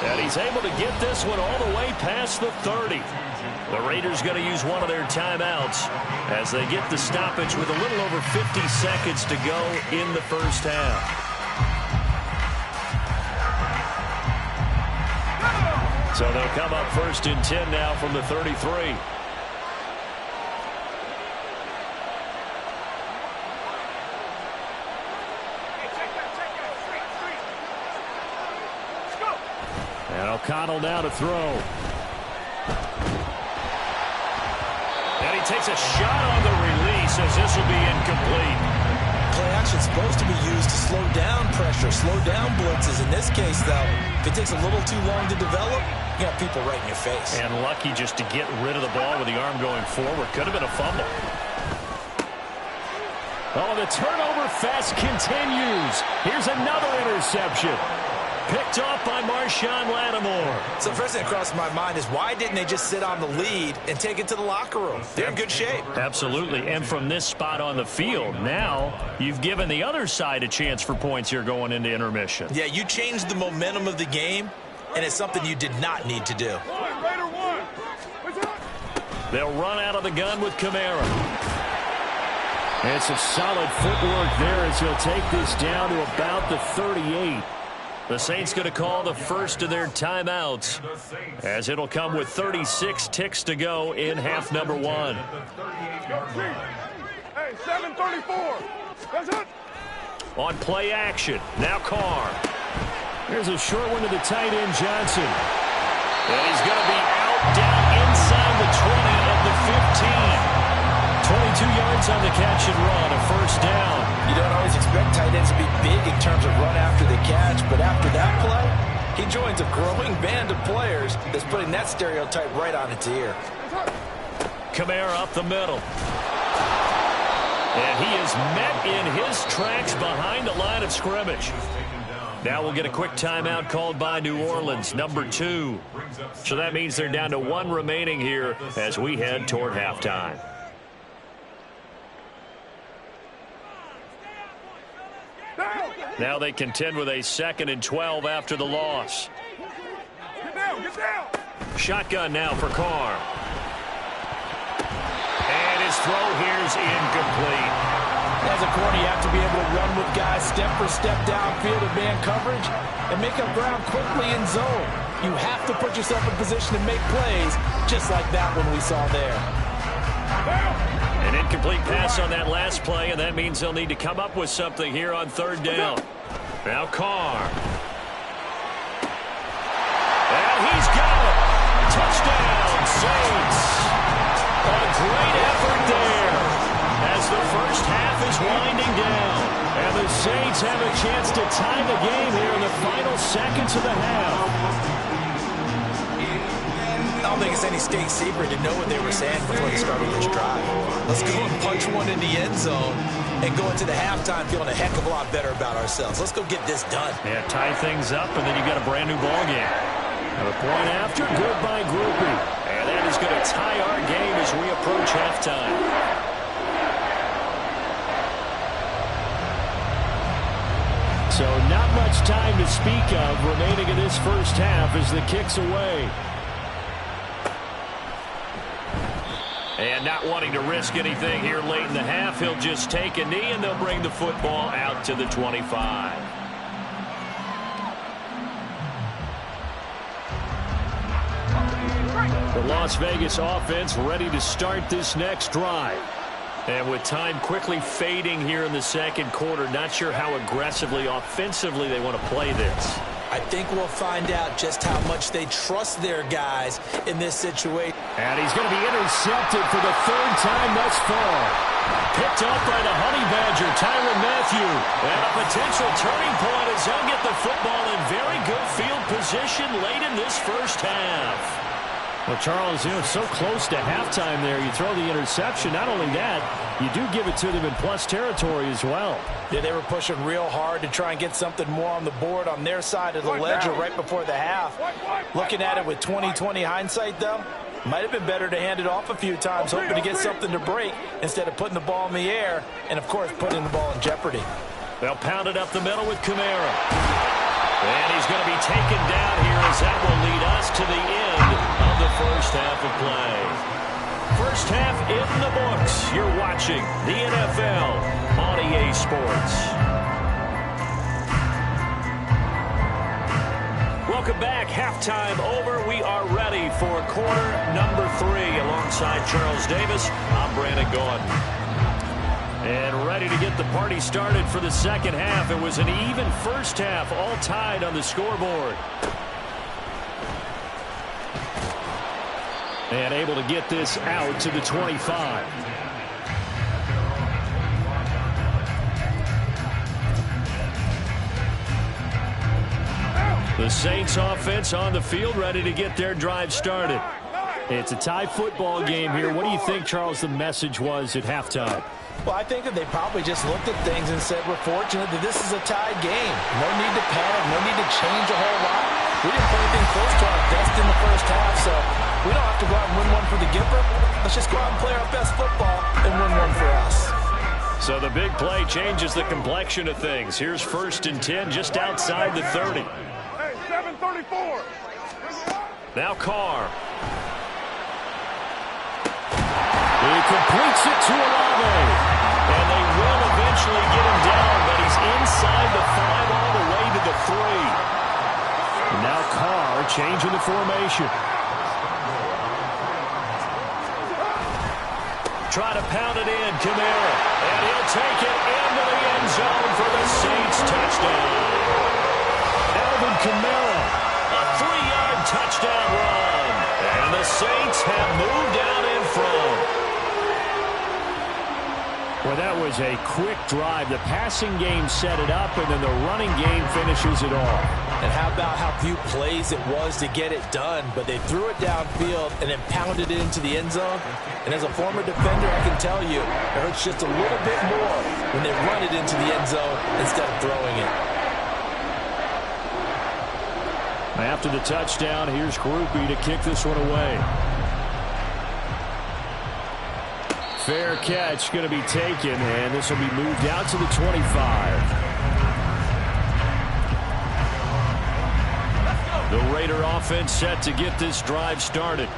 And he's able to get this one all the way past the 30. The Raiders going to use one of their timeouts as they get the stoppage with a little over 50 seconds to go in the first half. So they'll come up 1st and 10 now from the 33. And O'Connell now to throw. And he takes a shot on the release as this will be incomplete. Play action is supposed to be used to slow down pressure, slow down blitzes. In this case, though, if it takes a little too long to develop, you got people right in your face. And lucky just to get rid of the ball with the arm going forward. Could have been a fumble. Oh, the turnover fest continues. Here's another interception. Picked off by Marshawn Lattimore. So the first thing that crossed my mind is, why didn't they just sit on the lead and take it to the locker room? They're in good shape. Absolutely. And from this spot on the field, now you've given the other side a chance for points here going into intermission. Yeah, you changed the momentum of the game, and it's something you did not need to do. They'll run out of the gun with Kamara. And some solid footwork there as he'll take this down to about the 38. The Saints going to call the first of their timeouts as it'll come with 36 ticks to go in half number 1. Hey, 7:34. That's it. On play action, now Carr. Here's a short one to the tight end, Johnson. And he's going to be out down inside the 20 of the 15. 22 yards on the catch and run, a first down. You don't always expect tight ends to be big in terms of run after the catch, but after that play, he joins a growing band of players that's putting that stereotype right on its ear. Kamara up the middle. And he is met in his tracks behind the line of scrimmage. Now we'll get a quick timeout called by New Orleans, number 2. So that means they're down to 1 remaining here as we head toward halftime. Now they contend with a 2nd and 12 after the loss. Get down, get down. Shotgun now for Carr. And his throw here's incomplete. As a corner, you have to be able to run with guys step for step downfield in man coverage and make up ground quickly in zone. You have to put yourself in position to make plays, just like that one we saw there. An incomplete pass on that last play, and that means they'll need to come up with something here on 3rd down. Now Carr. And he's got it. Touchdown, Saints. A great effort there as the first half is winding down. And the Saints have a chance to tie the game here in the final seconds of the half. Oh, don't think it's any state secret to know what they were saying before they started this drive. Let's go and punch one in the end zone and go into the halftime feeling a heck of a lot better about ourselves. Let's go get this done. Yeah, tie things up, and then you've got a brand new ball game. And the point after, good by Groupie. And that is going to tie our game as we approach halftime. So not much time to speak of remaining in this first half as the kick's away. And not wanting to risk anything here late in the half, he'll just take a knee and they'll bring the football out to the 25. The Las Vegas offense ready to start this next drive. And with time quickly fading here in the second quarter, not sure how aggressively, offensively they want to play this. I think we'll find out just how much they trust their guys in this situation. And he's going to be intercepted for the third time thus far. Picked up by the Honey Badger, Tyrann Mathieu. And a potential turning point as he'll get the football in very good field position late in this first half. Well, Charles, it's so close to halftime there. You throw the interception. Not only that, you do give it to them in plus territory as well. Yeah, they were pushing real hard to try and get something more on the board on their side of the ledger right before the half. Looking at it with 20/20 hindsight, though, might have been better to hand it off a few times, hoping to get something to break instead of putting the ball in the air and, of course, putting the ball in jeopardy. They'll pound it up the middle with Kamara. And he's going to be taken down here as that will lead us to the end of the first half of play. First half in the books. You're watching the NFL on EA Sports. Welcome back. Halftime over. We are ready for quarter number 3. Alongside Charles Davis, I'm Brandon Gaudin. And ready to get the party started for the second half. It was an even first half, all tied on the scoreboard. And able to get this out to the 25. The Saints offense on the field, ready to get their drive started. It's a tie football game here. What do you think, Charles, the message was at halftime? Well, I think that they probably just looked at things and said, we're fortunate that this is a tied game. No need to panic, no need to change a whole lot. We didn't play anything close to our best in the first half, so we don't have to go out and win one for the Gipper. Let's just go out and play our best football and win one for us. So the big play changes the complexion of things. Here's 1st and 10 just outside the 30. Hey, 7:34. Now Carr. He completes it to Olave. And they will eventually get him down, but he's inside the 5 all the way to the 3. And now Carr changing the formation. Try to pound it in, Kamara. And he'll take it into the end zone for the Saints touchdown. Alvin Kamara, a 3-yard touchdown run. And the Saints have moved out in front. Well, that was a quick drive. The passing game set it up, and then the running game finishes it off. And how about how few plays it was to get it done, but they threw it downfield and then pounded it into the end zone. And as a former defender, I can tell you, it hurts just a little bit more when they run it into the end zone instead of throwing it. After the touchdown, here's Groupie to kick this one away. Fair catch going to be taken, and this will be moved out to the 25. The Raider offense set to get this drive started.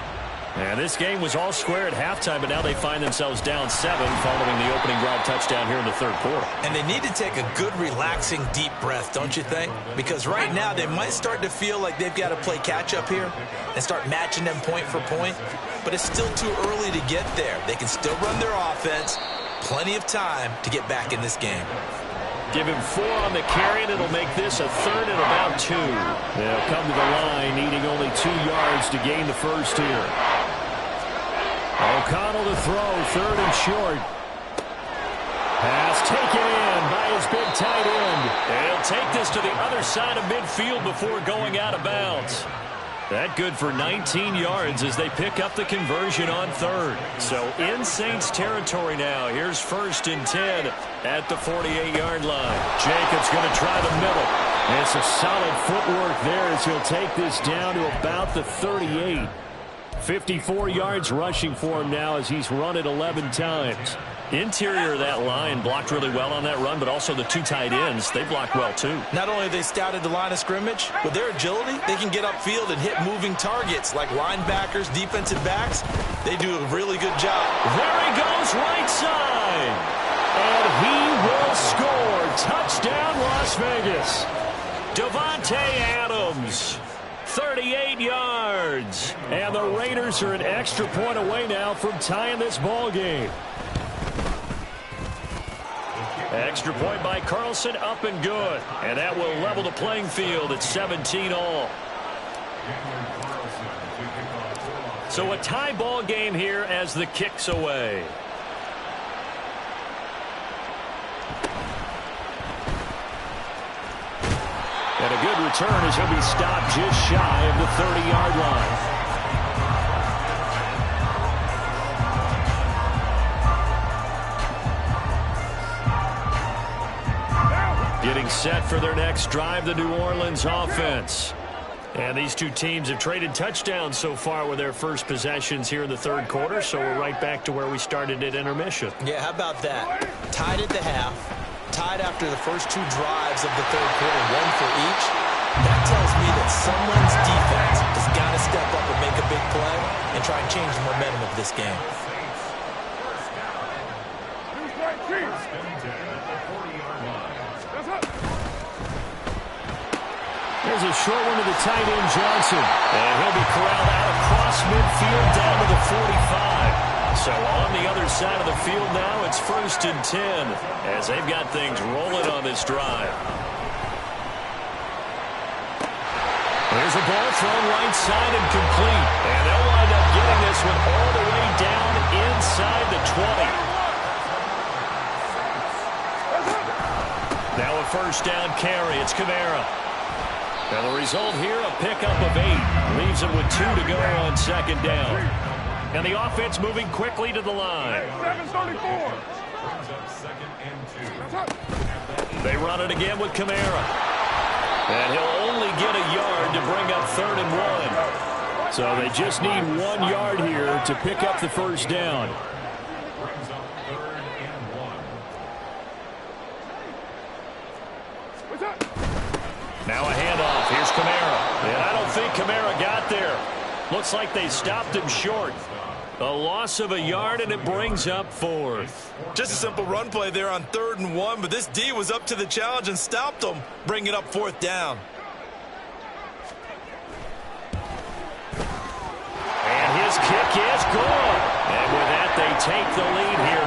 And this game was all square at halftime, but now they find themselves down 7 following the opening drive touchdown here in the third quarter. And they need to take a good, relaxing, deep breath, don't you think? Because right now they might start to feel like they've got to play catch-up here and start matching them point for point. But it's still too early to get there. They can still run their offense. Plenty of time to get back in this game. Give him 4 on the carry, and it'll make this a 3rd and about 2. They'll come to the line, needing only 2 yards to gain the first here. O'Connell to throw, 3rd and short. Pass taken in by his big tight end. And he'll take this to the other side of midfield before going out of bounds. That good for 19 yards as they pick up the conversion on third. So in Saints territory now. Here's 1st and 10 at the 48-yard line. Jacobs going to try the middle. It's a solid footwork there as he'll take this down to about the 38. 54 yards rushing for him now as he's run it 11 times. Interior of that line blocked really well on that run, but also the 2 tight ends, they blocked well too. Not only have they scouted the line of scrimmage, with their agility, they can get upfield and hit moving targets like linebackers, defensive backs. They do a really good job. There he goes, right side. And he will score. Touchdown, Las Vegas. Davante Adams. 38 yards. And the Raiders are an extra point away now from tying this ball game. Extra point by Carlson, up and good. And that will level the playing field at 17 all. So a tie ball game here as the kick's away. And a good return as he'll be stopped just shy of the 30-yard line. Getting set for their next drive, the New Orleans offense. And these two teams have traded touchdowns so far with their first possessions here in the third quarter, so we're right back to where we started at intermission. Yeah, how about that? Tied at the half, tied after the first 2 drives of the third quarter, 1 for each. That tells me that someone's defense has got to step up and make a big play and try and change the momentum of this game. There's a short one to the tight end, Johnson. And he'll be corralled out across midfield down to the 45. So on the other side of the field now, it's 1st and 10 as they've got things rolling on this drive. There's a ball thrown right side and complete. And they'll wind up getting this one all the way down inside the 20. Now a 1st down carry. It's Kamara. And the result here, a pickup of 8. Leaves them with 2 to go on 2nd down. And the offense moving quickly to the line. 734. They run it again with Kamara. And he'll only get a yard to bring up 3rd and 1. So they just need 1 yard here to pick up the 1st down. Now a handoff. Here's Kamara. And I don't think Kamara got there. Looks like they stopped him short. A loss of a yard, and it brings up 4th. Just a simple run play there on 3rd and 1, but this D was up to the challenge and stopped them, bringing up 4th down. And his kick is good. And with that, they take the lead here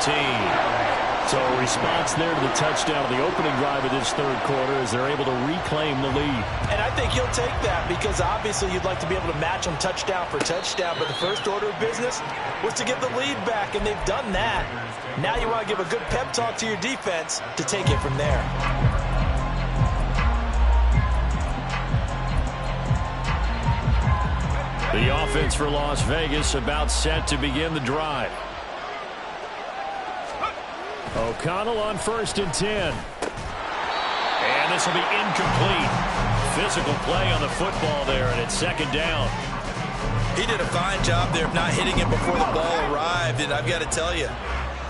20-17. So a response there to the touchdown of the opening drive of this third quarter as they're able to reclaim the lead. And I think he'll take that because obviously you'd like to be able to match them touchdown for touchdown, but the first order of business was to get the lead back, and they've done that. Now you want to give a good pep talk to your defense to take it from there. The offense for Las Vegas about set to begin the drive. O'Connell on 1st and 10. And this will be incomplete. Physical play on the football there, and it's 2nd down. He did a fine job there of not hitting it before the ball arrived, and I've got to tell you,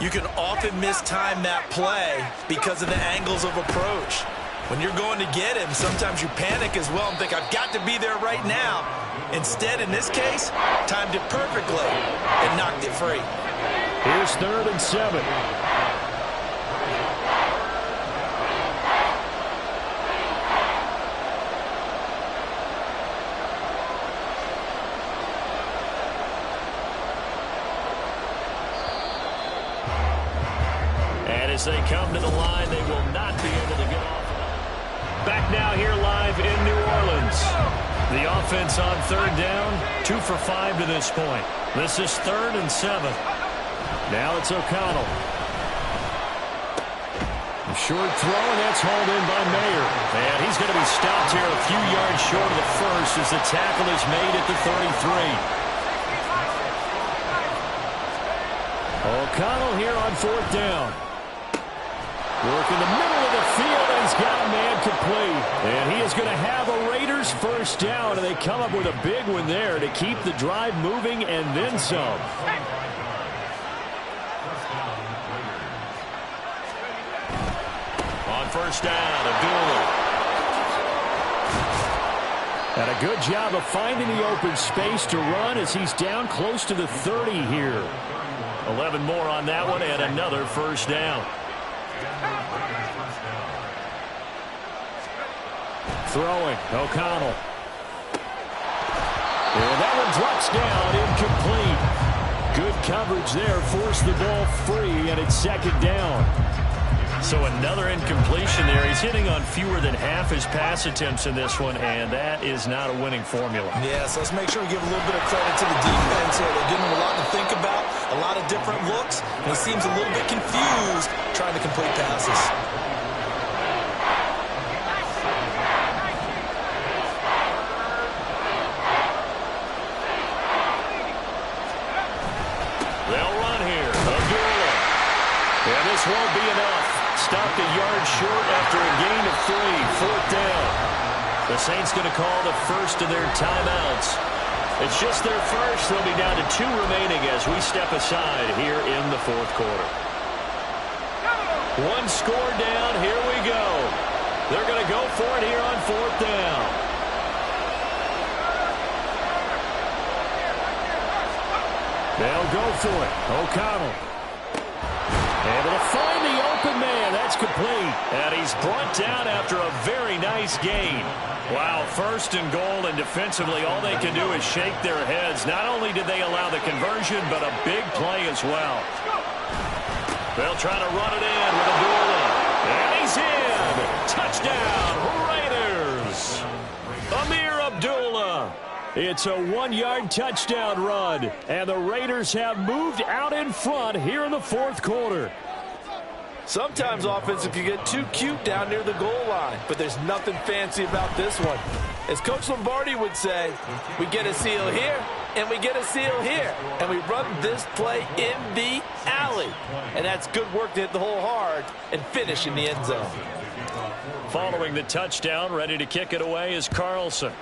you can often mistime that play because of the angles of approach. When you're going to get him, sometimes you panic as well and think, I've got to be there right now. Instead, in this case, timed it perfectly and knocked it free. Here's 3rd and 7. As they come to the line, they will not be able to get off. Back now here live in New Orleans. The offense on 3rd down, 2 for 5 to this point. This is 3rd and 7. Now it's O'Connell. Short throw, and that's hauled in by Mayer. And he's going to be stopped here a few yards short of the first as the tackle is made at the 33. O'Connell here on 4th down. Work in the middle of the field, and he's got a man complete. And he is going to have a Raiders first down, and they come up with a big one there to keep the drive moving and then some. On first down, Abdullah. And a good job of finding the open space to run as he's down close to the 30 here. 11 more on that one and another first down. Throwing, O'Connell. And that one drops down, incomplete. Good coverage there, forced the ball free, and it's 2nd down. So another incompletion there. He's hitting on fewer than half his pass attempts in this one, and that is not a winning formula. Yes, let's make sure we give a little bit of credit to the defense here. They're giving him a lot to think about, a lot of different looks, and he seems a little bit confused trying to complete passes. They'll run here. Abdullah. And this won't be enough. Stopped a yard short after a gain of 3. 4th down. The Saints going to call the first of their timeouts. It's just their first. They'll be down to 2 remaining as we step aside here in the 4th quarter. 1 score down. Here we go. They're going to go for it here on 4th down. They'll go for it. O'Connell. Able to find the open man. That's complete. And he's brought down after a very nice gain. Wow, 1st and goal, and defensively all they can do is shake their heads. Not only did they allow the conversion, but a big play as well. They'll try to run it in with Abdullah. And he's in. Touchdown, Raiders. Amir Abdullah. It's a 1-yard touchdown run, and the Raiders have moved out in front here in the 4th quarter. Sometimes offense, if you get too cute down near the goal line, but there's nothing fancy about this one. As Coach Lombardi would say, we get a seal here, and we get a seal here, and we run this play in the alley. And that's good work to hit the hole hard and finish in the end zone. Following the touchdown, ready to kick it away is Carlson.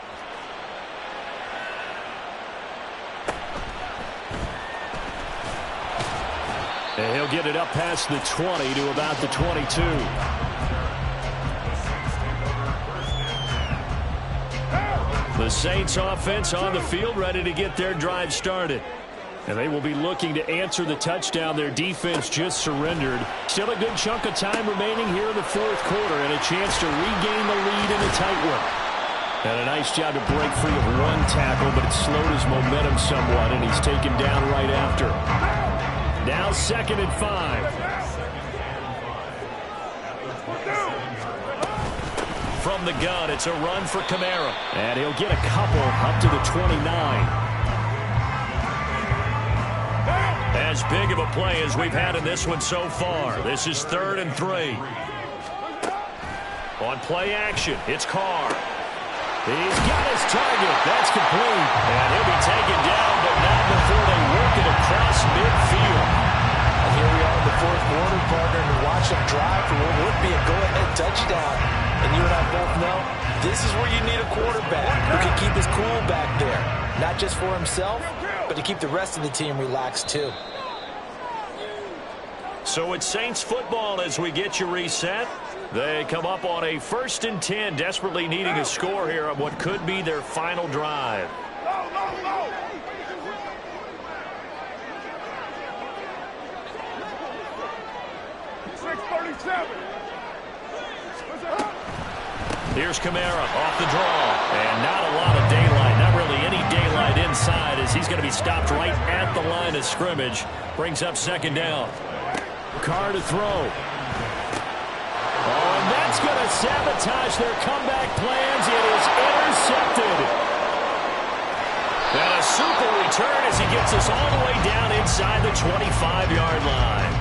And he'll get it up past the 20 to about the 22. The Saints offense on the field, ready to get their drive started. And they will be looking to answer the touchdown their defense just surrendered. Still a good chunk of time remaining here in the 4th quarter, and a chance to regain the lead in a tight one. And a nice job to break free of 1 tackle, but it slowed his momentum somewhat, and he's taken down right after. Now 2nd and 5. From the gun, it's a run for Kamara. And he'll get a couple up to the 29. As big of a play as we've had in this one so far. This is 3rd and 3. On play action, it's Carr. He's got his target. That's complete. And he'll be taken down, but not before they work it across midfield. And here we are in the 4th quarter, partner, and watch them drive for what would be a go-ahead touchdown. And you and I both know this is where you need a quarterback who can keep his cool back there. Not just for himself, but to keep the rest of the team relaxed too. So it's Saints football as we get you reset. They come up on a 1st and 10, desperately needing a score here on what could be their final drive. 6:37. Here's Kamara off the draw. And not a lot of daylight, not really any daylight inside as he's going to be stopped right at the line of scrimmage. Brings up 2nd down. Carr to throw. Oh, and that's going to sabotage their comeback plans. It is intercepted. And a super return as he gets us all the way down inside the 25-yard line.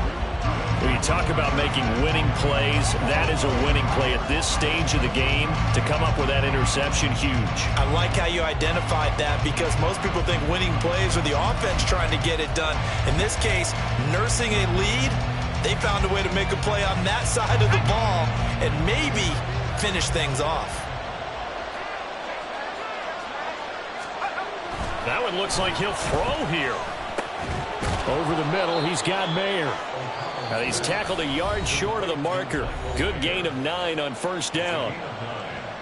When you talk about making winning plays, that is a winning play at this stage of the game. To come up with that interception, huge. I like how you identified that because most people think winning plays are the offense trying to get it done. In this case, nursing a lead, they found a way to make a play on that side of the ball and maybe finish things off. That one looks like he'll throw here. Over the middle, he's got Mayer. Now he's tackled a yard short of the marker. Good gain of 9 on first down.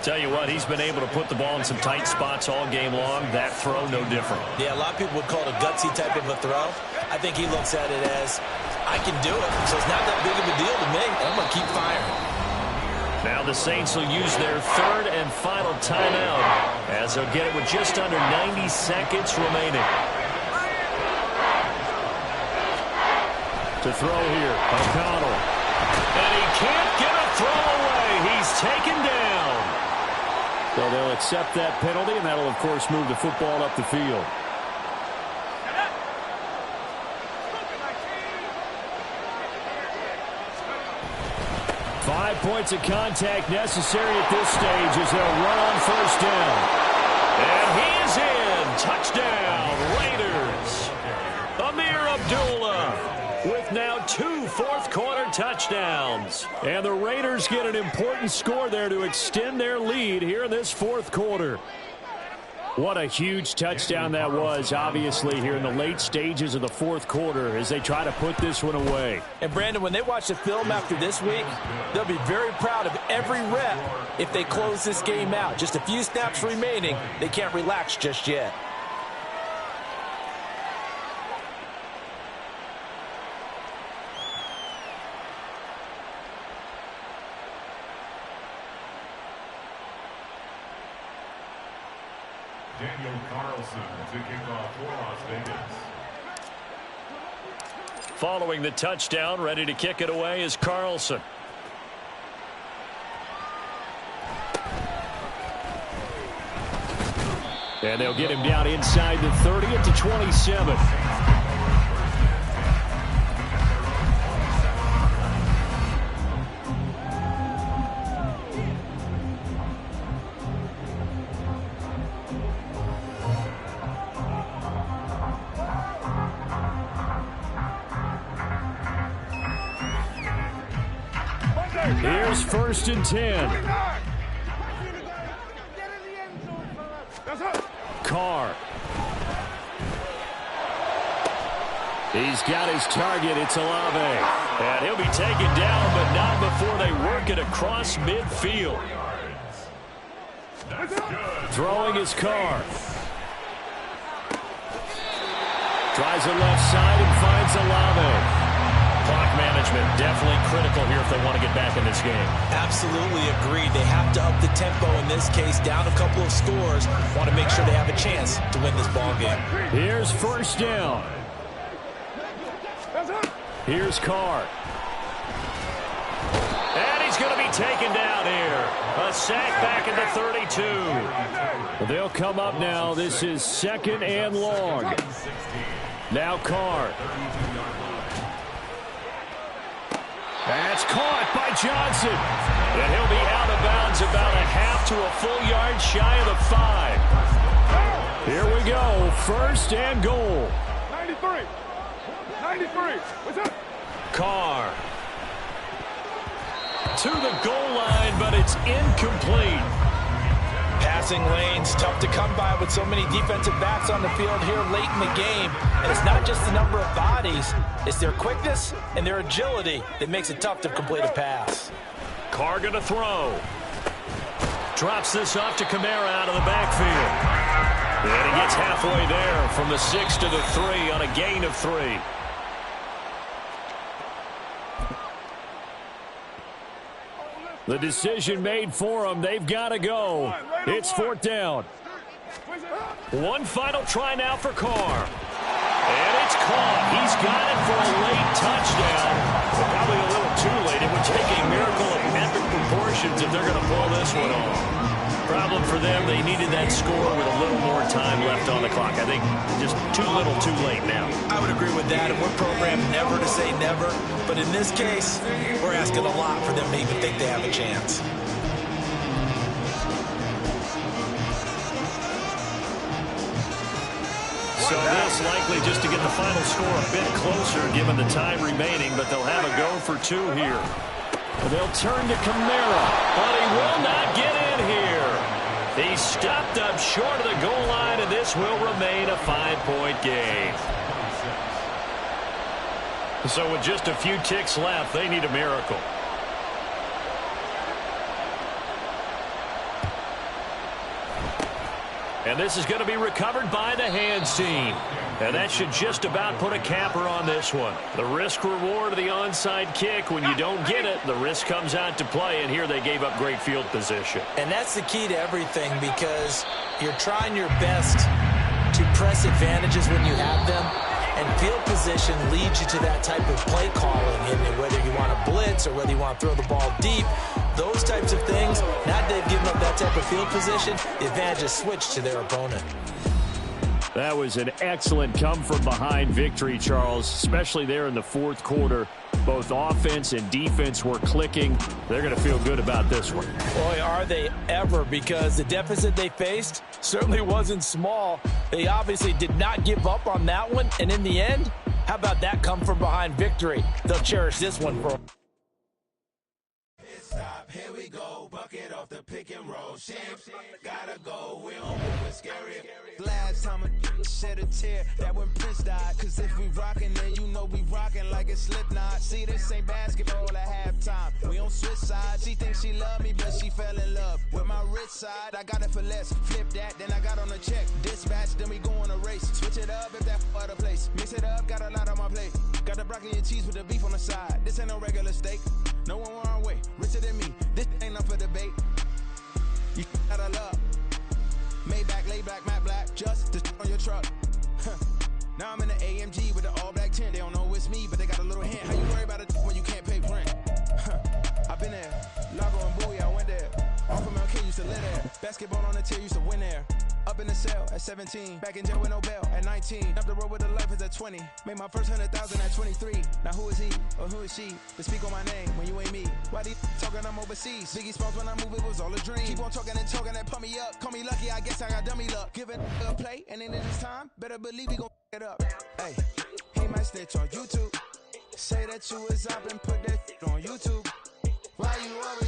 Tell you what, he's been able to put the ball in some tight spots all game long. That throw, no different. Yeah, a lot of people would call it a gutsy type of a throw. I think he looks at it as, I can do it, so it's not that big of a deal to me. I'm going to keep firing. Now the Saints will use their third and final timeout as they'll get it with just under 90 seconds remaining. To throw here, O'Connell. And he can't get a throw away. He's taken down. So they'll accept that penalty, and that'll, of course, move the football up the field. Five points of contact necessary at this stage as they'll run on first down. And he is in. Touchdown, Raiders. Amir Abdullah with now 2 fourth-quarter touchdowns. And the Raiders get an important score there to extend their lead here in this fourth quarter. What a huge touchdown that was, obviously, here in the late stages of the fourth quarter as they try to put this one away. And, Brandon, when they watch the film after this week, they'll be very proud of every rep if they close this game out. Just a few snaps remaining. They can't relax just yet. Daniel Carlson to kick off for Las Vegas. Following the touchdown, ready to kick it away is Carlson. And they'll get him down inside the 30 at the 27. Here's first and 10. Carr. He's got his target. It's Olave. And he'll be taken down, but not before they work it across midfield. Throwing his Carr. Tries the left side and finds Olave. Clock management definitely critical here if they want to get back in this game. Absolutely agreed. They have to up the tempo in this case, down a couple of scores. Want to make sure they have a chance to win this ball game. Here's first down. Here's Carr. And he's going to be taken down here. A sack back at the 32. They'll come up now. This is second and long. Now Carr. That's caught by Johnson. And he'll be out of bounds about a half to a full yard shy of the 5. Here we go. First and goal. 93. 93. What's up? Carr. To the goal line, but it's incomplete. Passing lanes, tough to come by with so many defensive backs on the field here late in the game. And it's not just the number of bodies, it's their quickness and their agility that makes it tough to complete a pass. Carr gonna throw. Drops this off to Kamara out of the backfield. And he gets halfway there from the 6 to the 3 on a gain of 3. The decision made for them. They've got to go. It's fourth down. One final try now for Carr. And it's caught. He's got it for a late touchdown. But probably a little too late. It would take a miracle of epic proportions if they're going to pull this one off. Problem for them, they needed that score with a little more time left on the clock. I think just too little too late now. I would agree with that, and we're programmed never to say never. But in this case, we're asking a lot for them to even think they have a chance. So this likely just to get the final score a bit closer given the time remaining, but they'll have a go for two here. They'll turn to Kamara, but he will not get in here. He's stopped up short of the goal line, and this will remain a 5-point game. So with just a few ticks left, they need a miracle. And this is going to be recovered by the hands team. And that should just about put a capper on this one. The risk reward of the onside kick, when you don't get it, the risk comes out to play, and here they gave up great field position. And that's the key to everything, because you're trying your best to press advantages when you have them, and field position leads you to that type of play calling, and whether you want to blitz or whether you want to throw the ball deep, those types of things, now they've given up that type of field position, the advantage is switched to their opponent. That was an excellent come-from-behind victory, Charles, especially there in the fourth quarter. Both offense and defense were clicking. They're going to feel good about this one. Boy, are they ever, because the deficit they faced certainly wasn't small. They obviously did not give up on that one, and in the end, how about that come-from-behind victory? They'll cherish this one for Stop, here we go, bucket off the pick and roll. Shams, gotta go, we don't move it scary. Last time a shed a tear, that when Prince died. Cause if we rockin', then you know we rockin' like it's Slipknot. See, this ain't basketball at halftime. We on switch sides. She thinks she love me, but she fell in love with my rich side. I got it for less, flip that, then I got on a check. Dispatch, then we go on a race. Switch it up if that other place. Mix it up, got a lot on my plate. Got the broccoli and cheese with the beef on the side. This ain't no regular steak. No one wrong way, richer than me. This ain't up for debate. You gotta love. Maybach, lay back, matte black, just to on your truck. Now I'm in the AMG with the all black tint. They don't know it's me, but they got a little hint. How you worry about it when you can't pay rent? I've been there. Lago and Bowie, I went there. Off of Mount K used to live there. Basketball on the tier, used to win there. Up in the cell at 17. Back in jail with no bail at 19. Up the road with the life is at 20. Made my first 100,000 at 23. Now who is he or who is she to speak on my name when you ain't me? Why they talking I'm overseas? Biggie Smalls when I move, it was all a dream. Keep on talking and pump me up. Call me lucky, I guess I got dummy luck. Give it a play, and then this time, better believe he gon' it up. Hey, he might snitch on YouTube. Say that you was up and put that on YouTube. Why you always